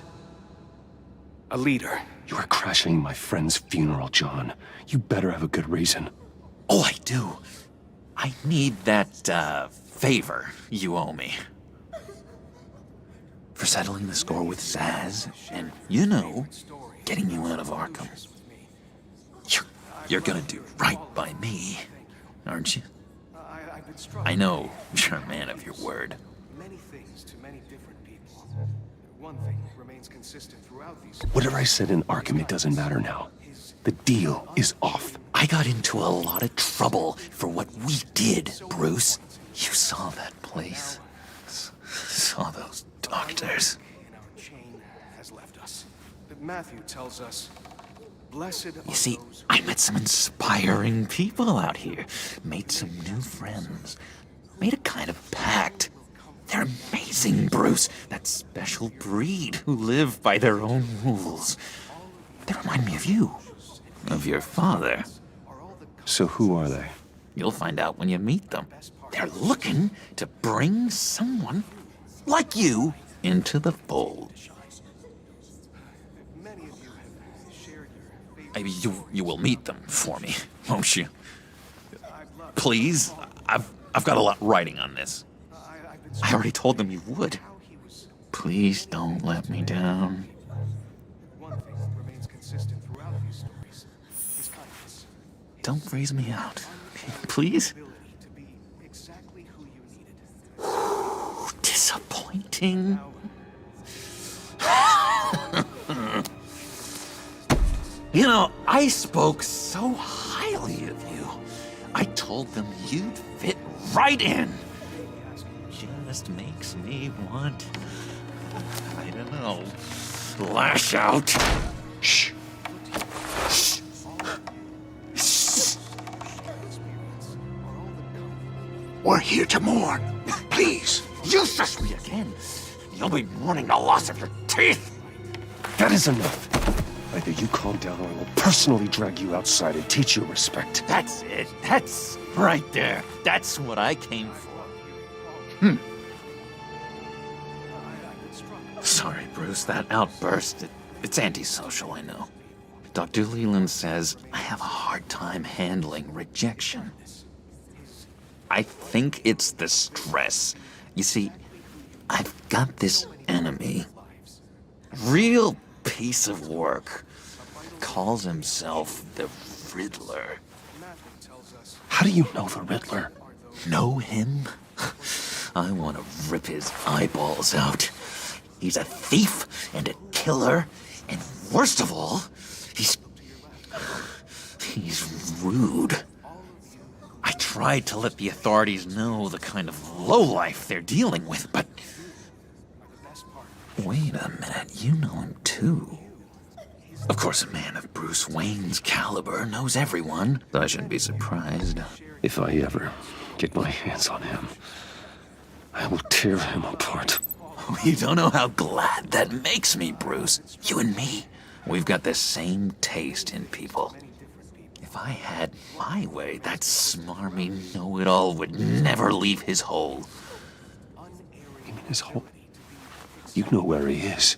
a leader. You are crashing my friend's funeral, John. You better have a good reason. Oh, I do. I need that, favor you owe me. For settling the score with Zsasz, and, you know, getting you out of Arkham. You're gonna do right by me, aren't you? I know you're a man of your word. Many things to many different people. One thing remains consistent throughout these... Whatever I said in Arkham, it doesn't matter now. The deal is off. I got into a lot of trouble for what we did, Bruce. You saw that place. Saw those doctors. In our chain has left us. But Matthew tells us, blessed are You see, those I met some inspiring people out here. Made some new friends. Made a kind of pact. They're amazing, Bruce. That special breed who live by their own rules. They remind me of you. Of your father. So who are they? You'll find out when you meet them. They're looking to bring someone like you into the fold. You will meet them for me, won't you? Please, I've got a lot riding on this. I already told them you would. Please don't let me down. One thing remains consistent throughout these stories. His kindness. Don't phrase me out, please. To be exactly who you needed. Disappointing. You know, I spoke so highly of you. I told them you'd fit right in. Just makes me want, I don't know, lash out. Shh. Shh. Shh. We're here to mourn. Please, you shush me again, you'll be mourning the loss of your teeth! That is enough. Either you calm down or I will personally drag you outside and teach you respect. That's it. That's right there. That's what I came for. Sorry, Bruce, that outburst, it's antisocial, I know. Dr. Leland says I have a hard time handling rejection. I think it's the stress. You see, I've got this enemy. Real piece of work. Calls himself the Riddler. How do you know the Riddler? Know him? I want to rip his eyeballs out. He's a thief and a killer, and worst of all, he's rude. I tried to let the authorities know the kind of lowlife they're dealing with, but... Wait a minute, you know him too. Of course, a man of Bruce Wayne's caliber knows everyone, so I shouldn't be surprised. If I ever get my hands on him, I will tear him apart. You don't know how glad that makes me, Bruce. You and me, we've got the same taste in people. If I had my way, that smarmy know-it-all would never leave his hole. You mean his hole? You know where he is.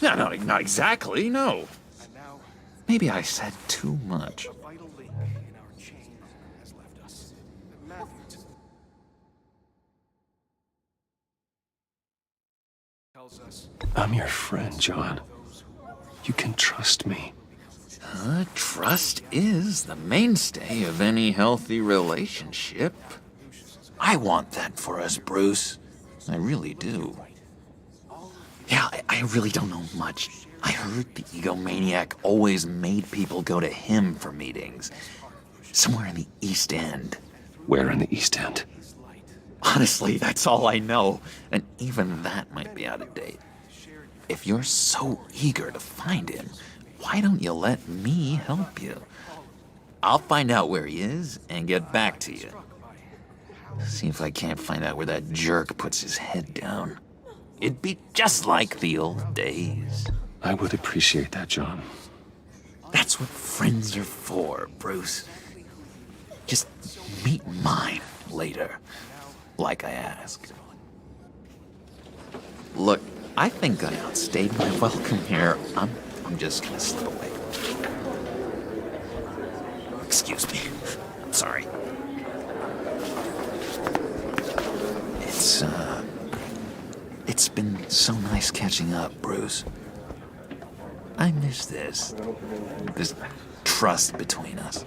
No, not exactly, no. Maybe I said too much. I'm your friend, John. You can trust me. Trust is the mainstay of any healthy relationship. I want that for us, Bruce. I really do. Yeah, I really don't know much. I heard the egomaniac always made people go to him for meetings. Somewhere in the East End. Where in the East End? Honestly, that's all I know. And even that might be out of date. If you're so eager to find him, why don't you let me help you? I'll find out where he is and get back to you. See if I can't find out where that jerk puts his head down. It'd be just like the old days. I would appreciate that, John. That's what friends are for, Bruce. Just meet mine later, like I asked. Look, I think I outstayed my welcome here. I'm just gonna slip away. Excuse me. I'm sorry. It's been so nice catching up, Bruce. I miss this trust between us.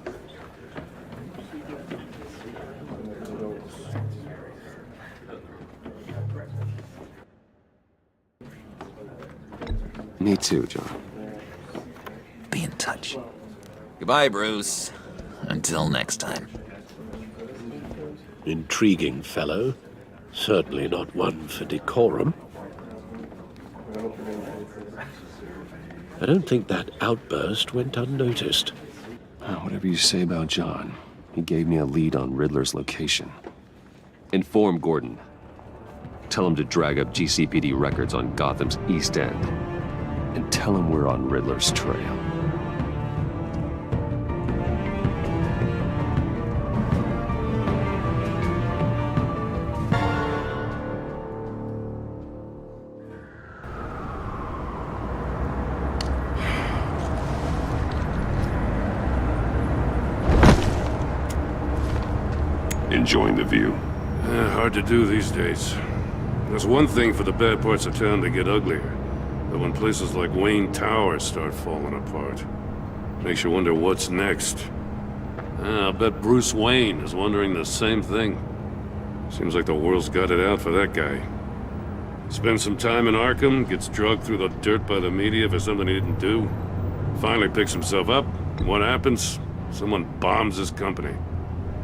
Me too, John. Be in touch. Goodbye, Bruce. Until next time. Intriguing fellow. Certainly not one for decorum. I don't think that outburst went unnoticed. Whatever you say about John, he gave me a lead on Riddler's location. Inform Gordon. Tell him to drag up GCPD records on Gotham's East End. And tell him we're on Riddler's trail. Enjoying the view? Hard to do these days. There's one thing for the bad parts of town to get uglier. But when places like Wayne Tower start falling apart, makes you wonder what's next. I'll bet Bruce Wayne is wondering the same thing. Seems like the world's got it out for that guy. Spends some time in Arkham, gets drugged through the dirt by the media for something he didn't do. Finally picks himself up. What happens? Someone bombs his company.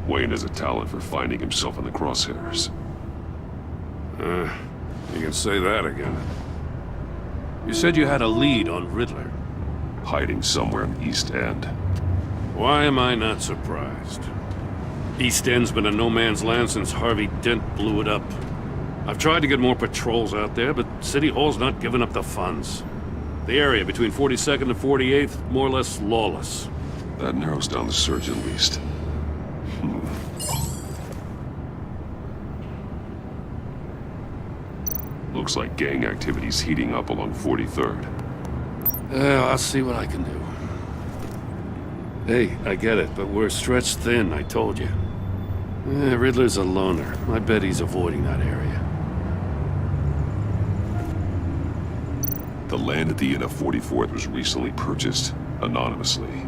Wayne has a talent for finding himself in the crosshairs. You can say that again. You said you had a lead on Riddler. Hiding somewhere in the East End. Why am I not surprised? East End's been a no-man's land since Harvey Dent blew it up. I've tried to get more patrols out there, but City Hall's not giving up the funds. The area between 42nd and 48th, more or less lawless. That narrows down the search at least. Looks like gang activity's heating up along 43rd. Yeah, I'll see what I can do. Hey, I get it, but we're stretched thin, I told you. Riddler's a loner. I bet he's avoiding that area. The land at the end of 44th was recently purchased, anonymously.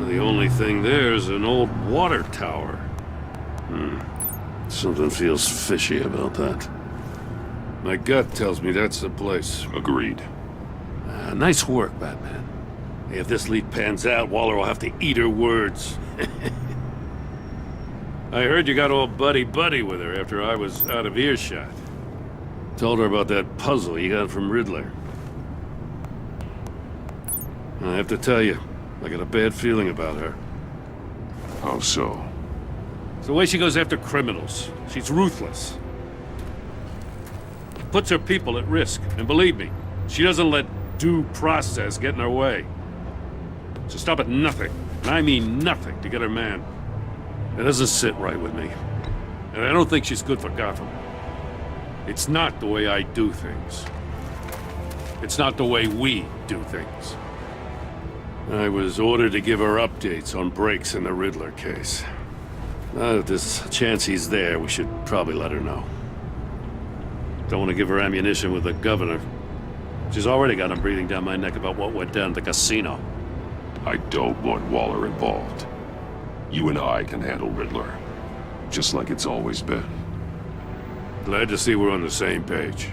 The only thing there is an old water tower. Something feels fishy about that. My gut tells me that's the place. Agreed. Nice work, Batman. Hey, if this lead pans out, Waller will have to eat her words. I heard you got all buddy-buddy with her after I was out of earshot. Told her about that puzzle you got from Riddler. I have to tell you, I got a bad feeling about her. How so? It's the way she goes after criminals. She's ruthless. Puts her people at risk, and believe me, she doesn't let due process get in her way. She'll stop at nothing, and I mean nothing, to get her man. It doesn't sit right with me. And I don't think she's good for Gotham. It's not the way I do things. It's not the way we do things. I was ordered to give her updates on breaks in the Riddler case. Now that there's a chance he's there, we should probably let her know. Don't want to give her ammunition with the governor. She's already got him breathing down my neck about what went down at the casino. I don't want Waller involved. You and I can handle Riddler, just like it's always been. Glad to see we're on the same page.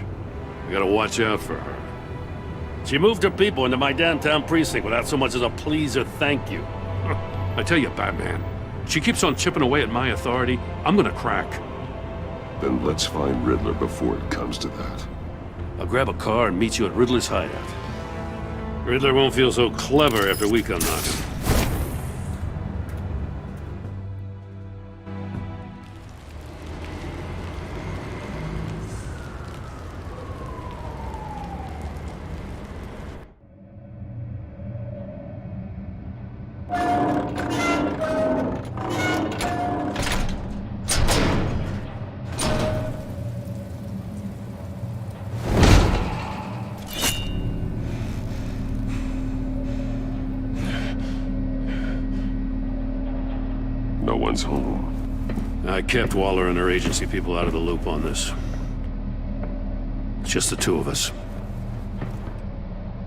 We gotta watch out for her. She moved her people into my downtown precinct without so much as a please or thank you. I tell you, Batman, she keeps on chipping away at my authority, I'm gonna crack. Then let's find Riddler before it comes to that. I'll grab a car and meet you at Riddler's hideout. Riddler won't feel so clever after we come knocking. No one's home. I kept Waller and her agency people out of the loop on this. It's just the two of us.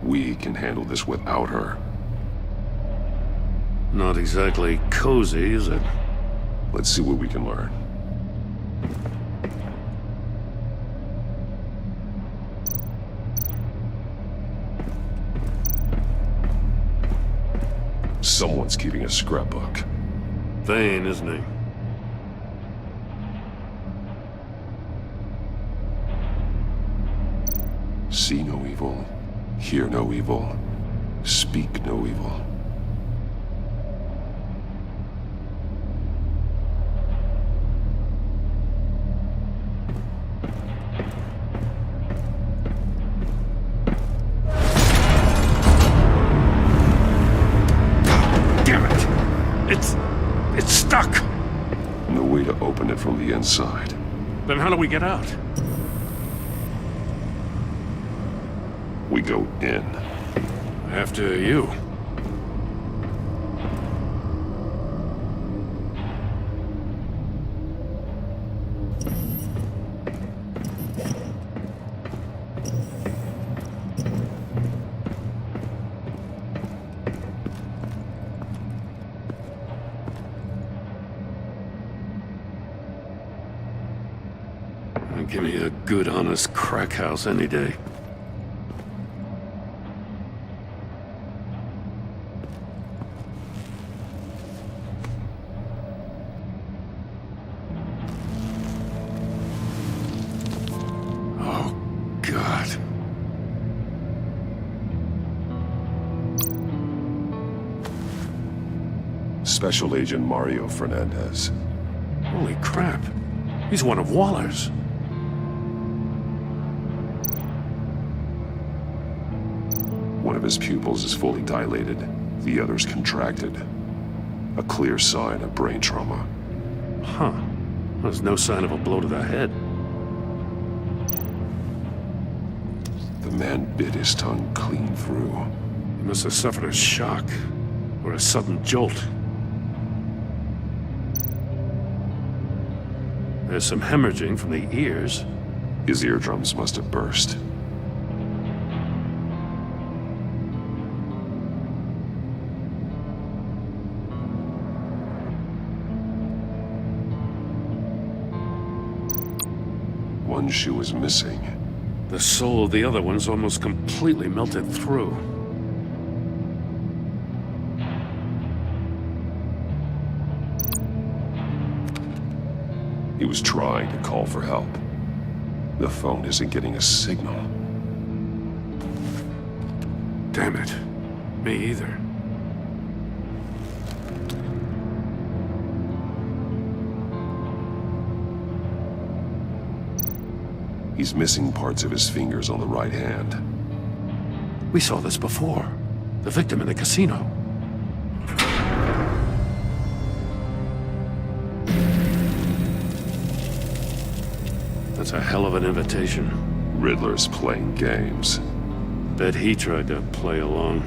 We can handle this without her. Not exactly cozy, is it? Let's see what we can learn. Someone's keeping a scrapbook. Thane, isn't he? See no evil, hear no evil, speak no evil. It's stuck! No way to open it from the inside. Then how do we get out? We go in. After you. Give me a good, honest crack house any day. Oh, God. Special Agent Mario Fernandez. Holy crap. He's one of Waller's. One of his pupils is fully dilated, the other's contracted. A clear sign of brain trauma. Huh. There's no sign of a blow to the head. The man bit his tongue clean through. He must have suffered a shock, or a sudden jolt. There's some hemorrhaging from the ears. His eardrums must have burst. One shoe is missing. The sole of the other one's almost completely melted through. He was trying to call for help. The phone isn't getting a signal. Damn it. Me either. He's missing parts of his fingers on the right hand. We saw this before. The victim in the casino. That's a hell of an invitation. Riddler's playing games. Bet he tried to play along.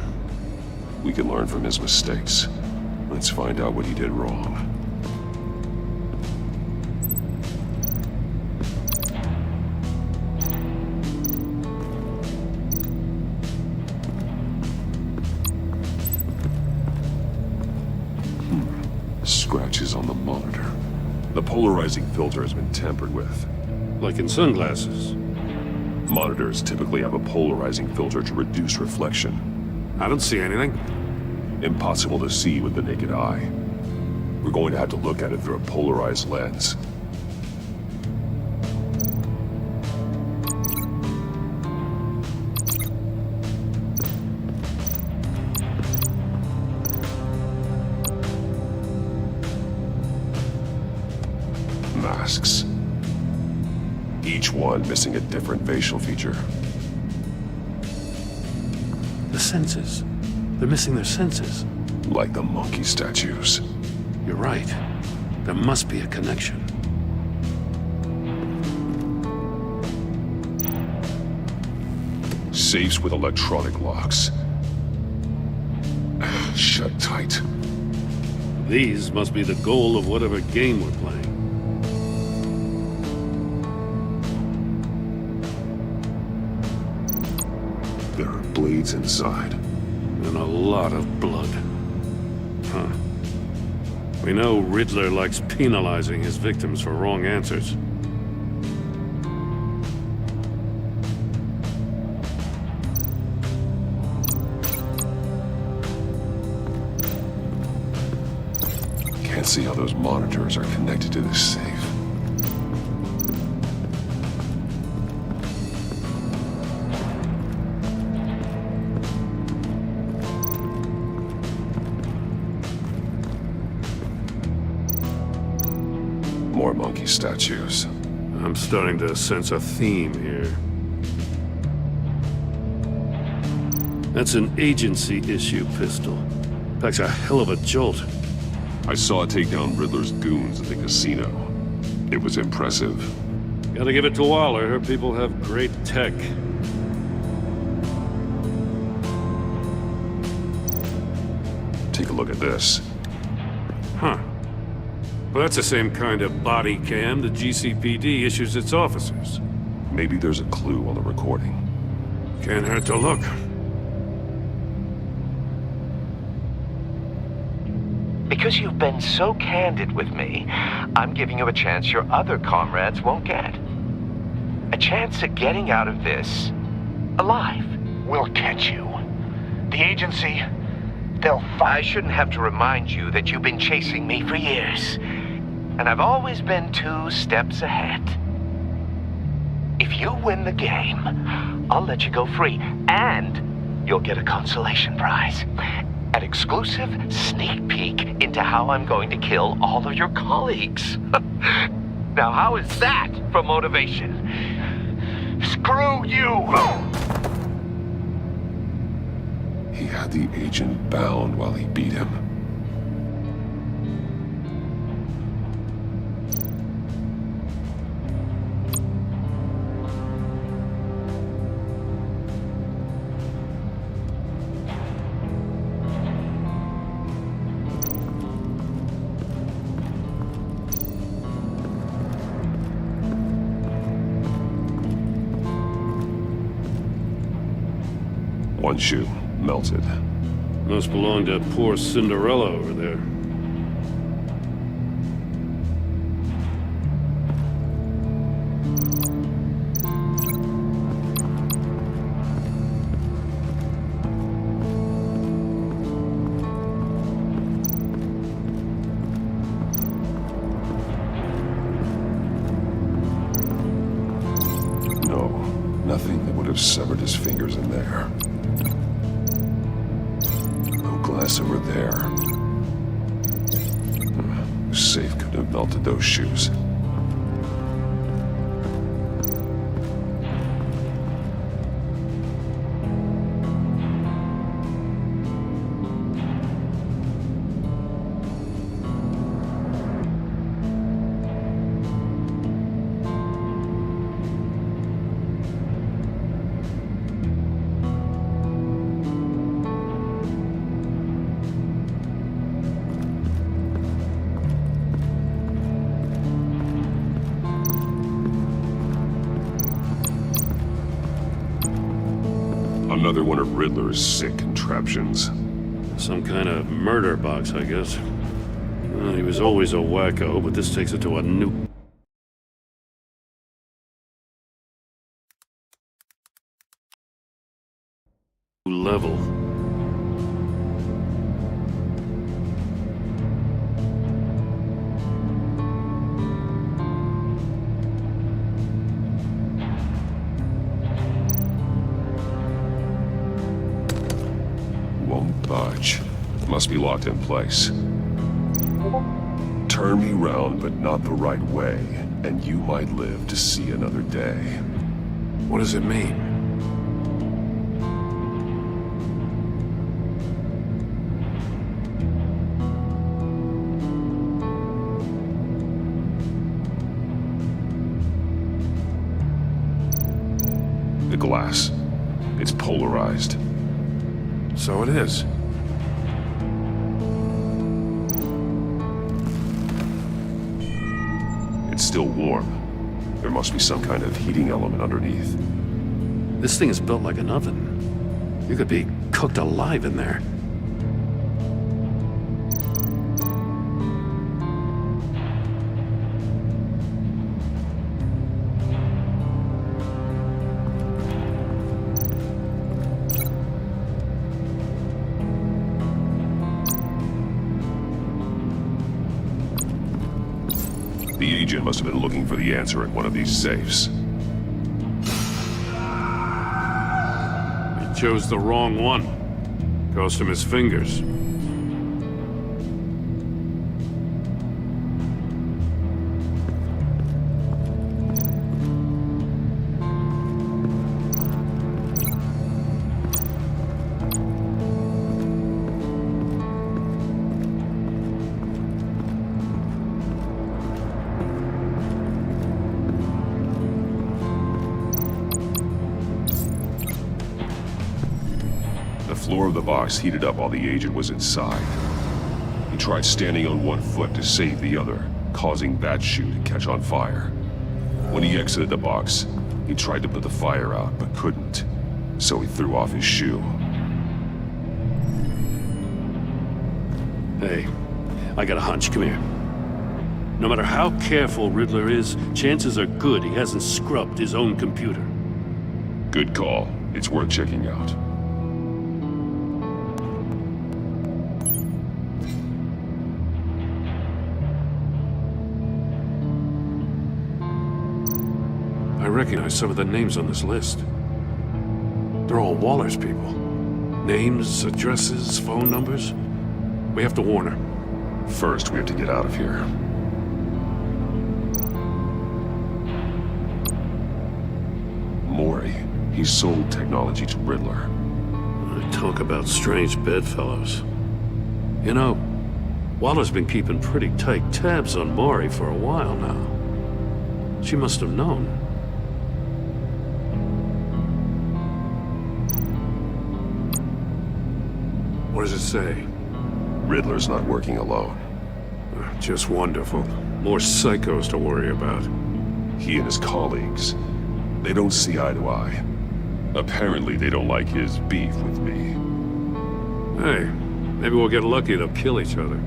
We can learn from his mistakes. Let's find out what he did wrong. Scratches on the monitor. The polarizing filter has been tampered with. Like in sunglasses. Monitors typically have a polarizing filter to reduce reflection. I don't see anything. Impossible to see with the naked eye. We're going to have to look at it through a polarized lens. Masks. Each one missing a different facial feature. The senses. They're missing their senses. Like the monkey statues. You're right. There must be a connection. Safes with electronic locks. Shut tight. These must be the goal of whatever game we're playing. There are blades inside. And a lot of blood. Huh. We know Riddler likes penalizing his victims for wrong answers. Can't see how those monitors are connected to this safe. More monkey statues. I'm starting to sense a theme here. That's an agency-issue pistol. Packs a hell of a jolt. I saw it take down Riddler's goons at the casino. It was impressive. Gotta give it to Waller. Her people have great tech. Take a look at this. Huh. Well, that's the same kind of body cam the GCPD issues its officers. Maybe there's a clue on the recording. Can't hurt to look. Because you've been so candid with me, I'm giving you a chance your other comrades won't get. A chance at getting out of this alive. We'll catch you. The agency, they'll find. I shouldn't have to remind you that you've been chasing me for years. And I've always been 2 steps ahead. If you win the game, I'll let you go free. And you'll get a consolation prize. An exclusive sneak peek into how I'm going to kill all of your colleagues. Now, how is that for motivation? Screw you! had the agent bound while he beat him. One shoe, melted. Must belong to poor Cinderella over there. No, nothing that would have severed his fingers in there. Glass over there. The safe could have melted those shoes. Another one of Riddler's sick contraptions. Some kind of murder box, I guess. Well, he was always a wacko, but this takes it to a new level. Won't budge. Must be locked in place. Turn me round, but not the right way, and you might live to see another day. What does it mean? The glass. It's polarized. So it is. It's still warm. There must be some kind of heating element underneath. This thing is built like an oven. You could be cooked alive in there. The agent must have been looking for the answer in one of these safes. He chose the wrong one. Cost him his fingers. The floor of the box heated up while the agent was inside. He tried standing on one foot to save the other, causing that shoe to catch on fire. When he exited the box, he tried to put the fire out, but couldn't. So he threw off his shoe. Hey, I got a hunch. Come here. No matter how careful Riddler is, chances are good he hasn't scrubbed his own computer. Good call. It's worth checking out. I recognize some of the names on this list. They're all Waller's people. Names, addresses, phone numbers. We have to warn her. First, we have to get out of here. Mori. He sold technology to Riddler. Talk about strange bedfellows. You know, Waller's been keeping pretty tight tabs on Maury for a while now. She must have known. What does it say? Riddler's not working alone. Just wonderful. More psychos to worry about. He and his colleagues, they don't see eye to eye. Apparently they don't like his beef with me. Hey, maybe we'll get lucky to kill each other.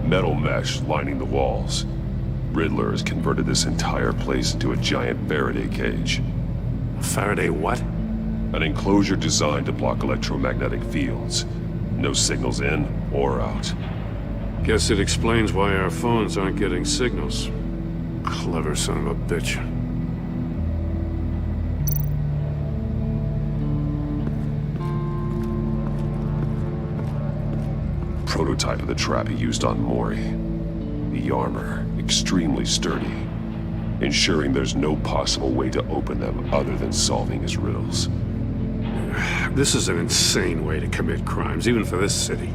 Metal mesh lining the walls. Riddler has converted this entire place into a giant Faraday cage. Faraday what? An enclosure designed to block electromagnetic fields. No signals in or out. Guess it explains why our phones aren't getting signals. Clever son of a bitch. Prototype of the trap he used on Maury. The armor, extremely sturdy, ensuring there's no possible way to open them other than solving his riddles. This is an insane way to commit crimes, even for this city.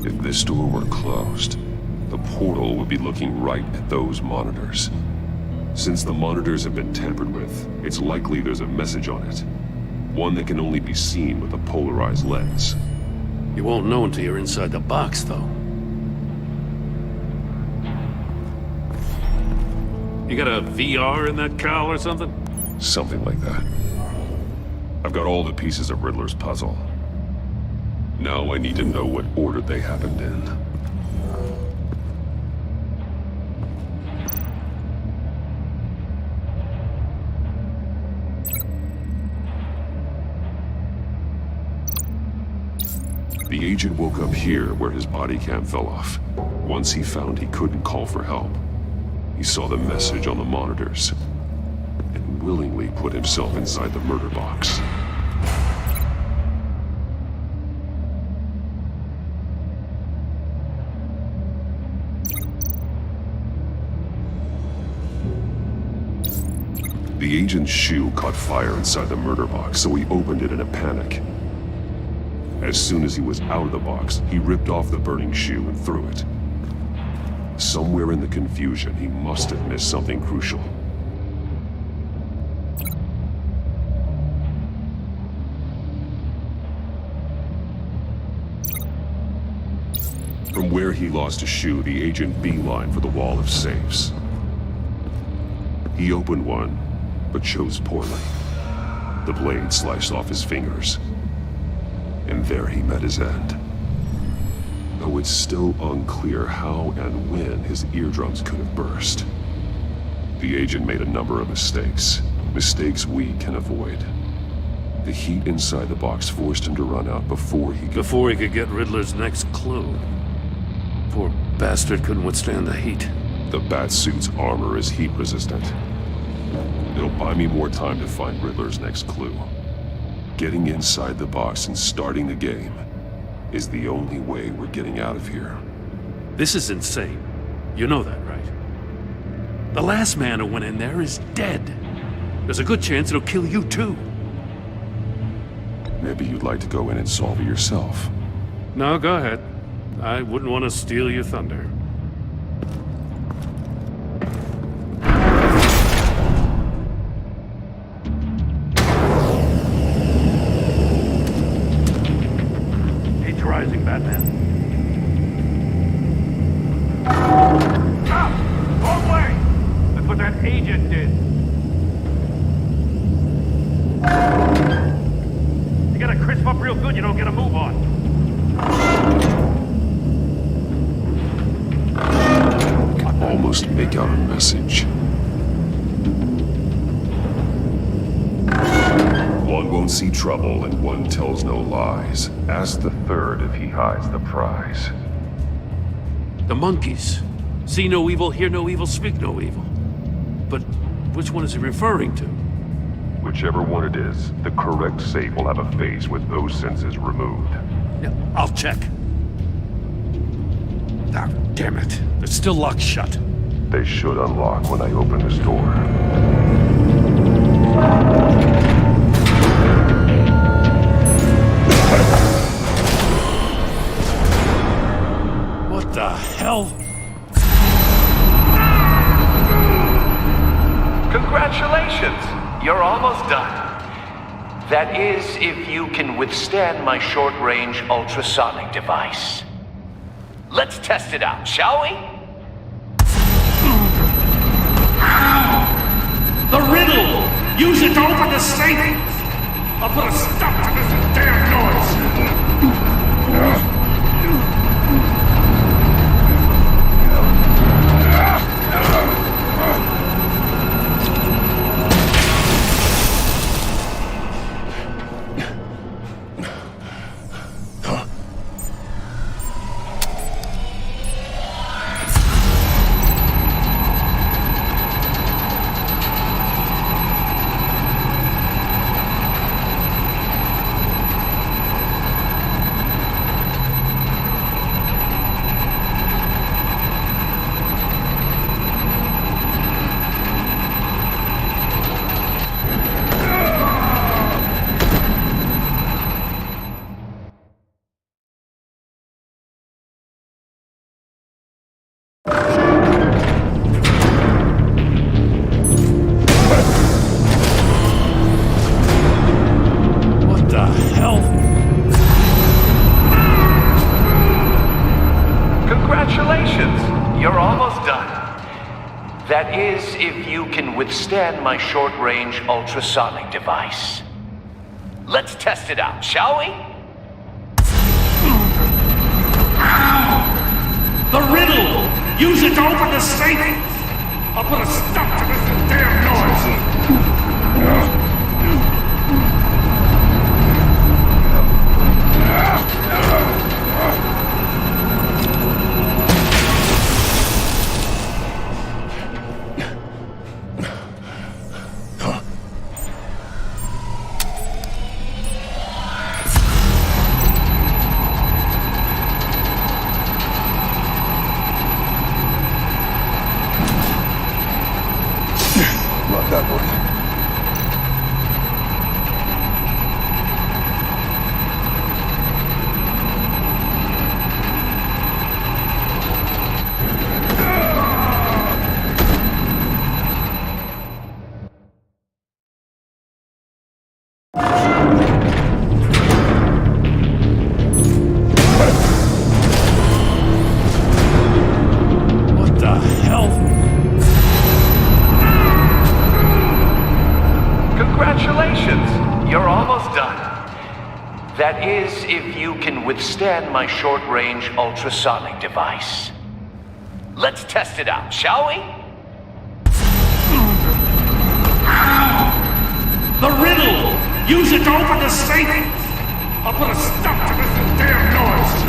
If this door were closed, the portal would be looking right at those monitors. Since the monitors have been tampered with, it's likely there's a message on it. One that can only be seen with a polarized lens. You won't know until you're inside the box, though. You got a VR in that cowl or something? Something like that. I've got all the pieces of Riddler's puzzle. Now I need to know what order they happened in. The agent woke up here where his body cam fell off. Once he found he couldn't call for help, he saw the message on the monitors and willingly put himself inside the murder box. The agent's shoe caught fire inside the murder box, so he opened it in a panic. As soon as he was out of the box, he ripped off the burning shoe and threw it. Somewhere in the confusion, he must have missed something crucial. From where he lost a shoe, the agent beelined for the wall of safes. He opened one, but chose poorly. The blade sliced off his fingers. And there he met his end. Though it's still unclear how and when his eardrums could have burst. The agent made a number of mistakes. Mistakes we can avoid. The heat inside the box forced him to run out before he could get Riddler's next clue. Poor bastard couldn't withstand the heat. The Batsuit's armor is heat resistant. It'll buy me more time to find Riddler's next clue. Getting inside the box and starting the game is the only way we're getting out of here. This is insane. You know that, right? The last man who went in there is dead. There's a good chance it'll kill you too. Maybe you'd like to go in and solve it yourself. No, go ahead. I wouldn't want to steal your thunder. Heat's rising, Batman. Stop! Wrong way! That's what that agent did. You gotta crisp up real good, you don't get a move on. Almost make out a message. One won't see trouble and one tells no lies. Ask the third if he hides the prize. The monkeys. See no evil, hear no evil, speak no evil. But which one is he referring to? Whichever one it is, the correct safe will have a face with those senses removed. Yeah, I'll check. Ah, damn it. They're still locked shut. They should unlock when I open this door. What the hell? Congratulations! You're almost done. That is, if you can withstand my short-range ultrasonic device. Let's test it out, shall we? The riddle! Use it to open the safe! I'll put a stop to this damn noise! That is, if you can withstand my short-range ultrasonic device. Let's test it out, shall we? The riddle! Use it to open the safe! I'll put a stop to this damn noise! That way. What the hell? Congratulations! You're almost done. That is, if you can withstand my short-range ultrasonic device. Let's test it out, shall we? The riddle! Use it to open the safe! I'll put a stop to this damn noise!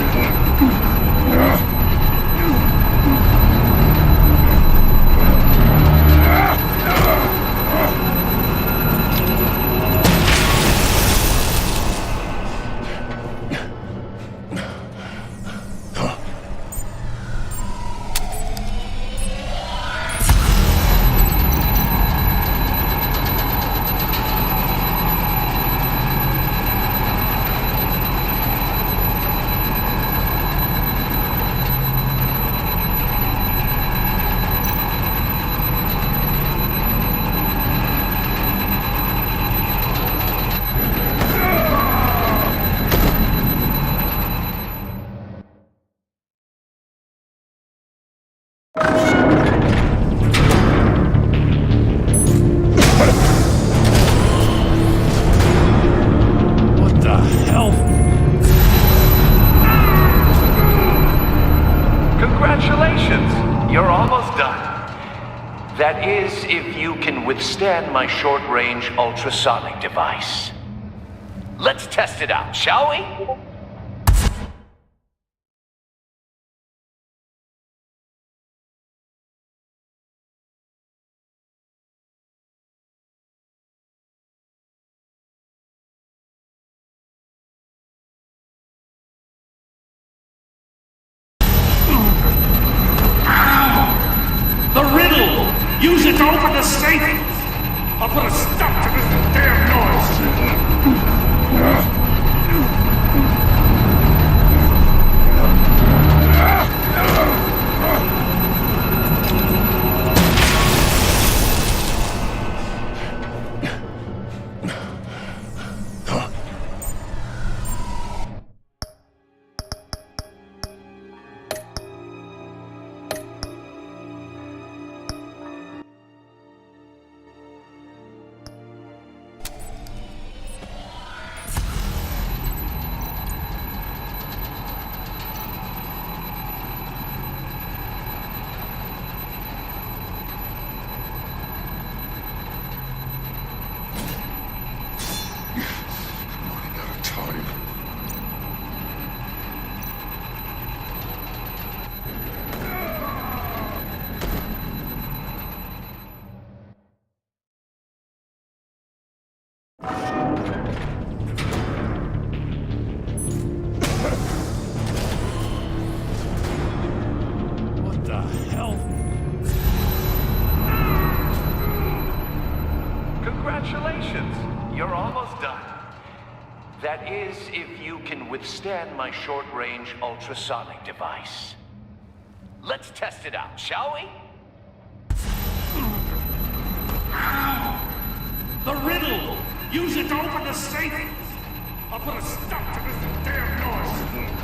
That is, if you can withstand my short-range ultrasonic device. Let's test it out, shall we? The riddle! Use it to open the safe! I'll put a stop to this damn noise! What the hell? Congratulations! You're almost done. That is, if you can withstand my short-range ultrasonic device. Let's test it out, shall we? The riddle! Use it to open the safe! I'll put a stop to this damn noise!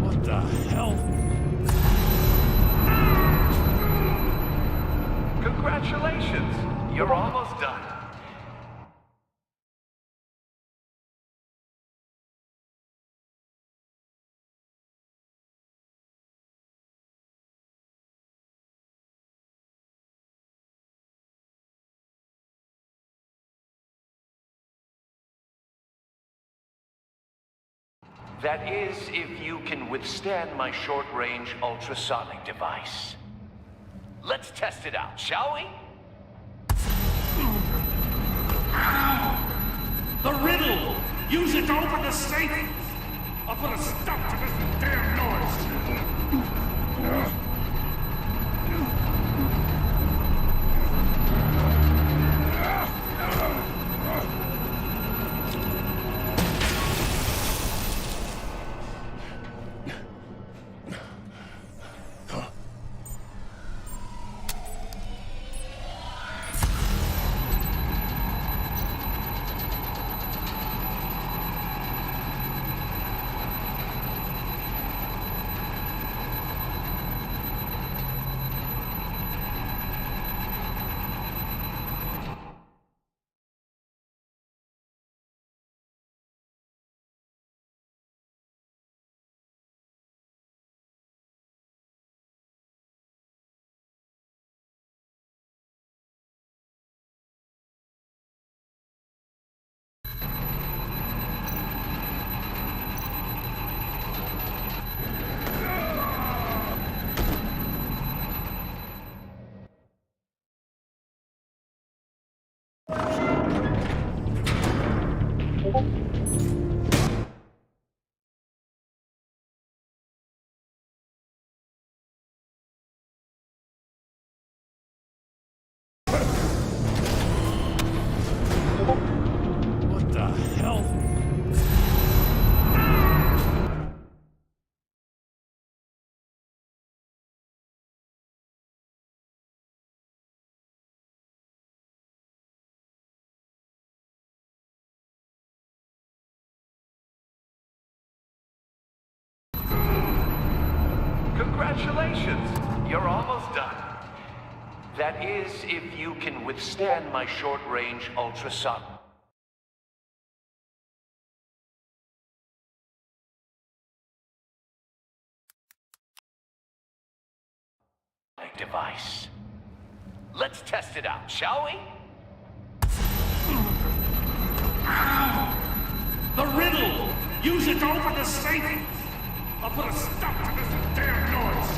What the hell? Congratulations! You're almost done. That is, if you can withstand my short-range ultrasonic device. Let's test it out, shall we? The riddle! Use it to open the safe! I'll put a stop to this damn noise! Congratulations! You're almost done. That is, if you can withstand my short-range ultrasonic device. Let's test it out, shall we? The riddle! Use it to open the safe! I'll put a stop to this damn noise!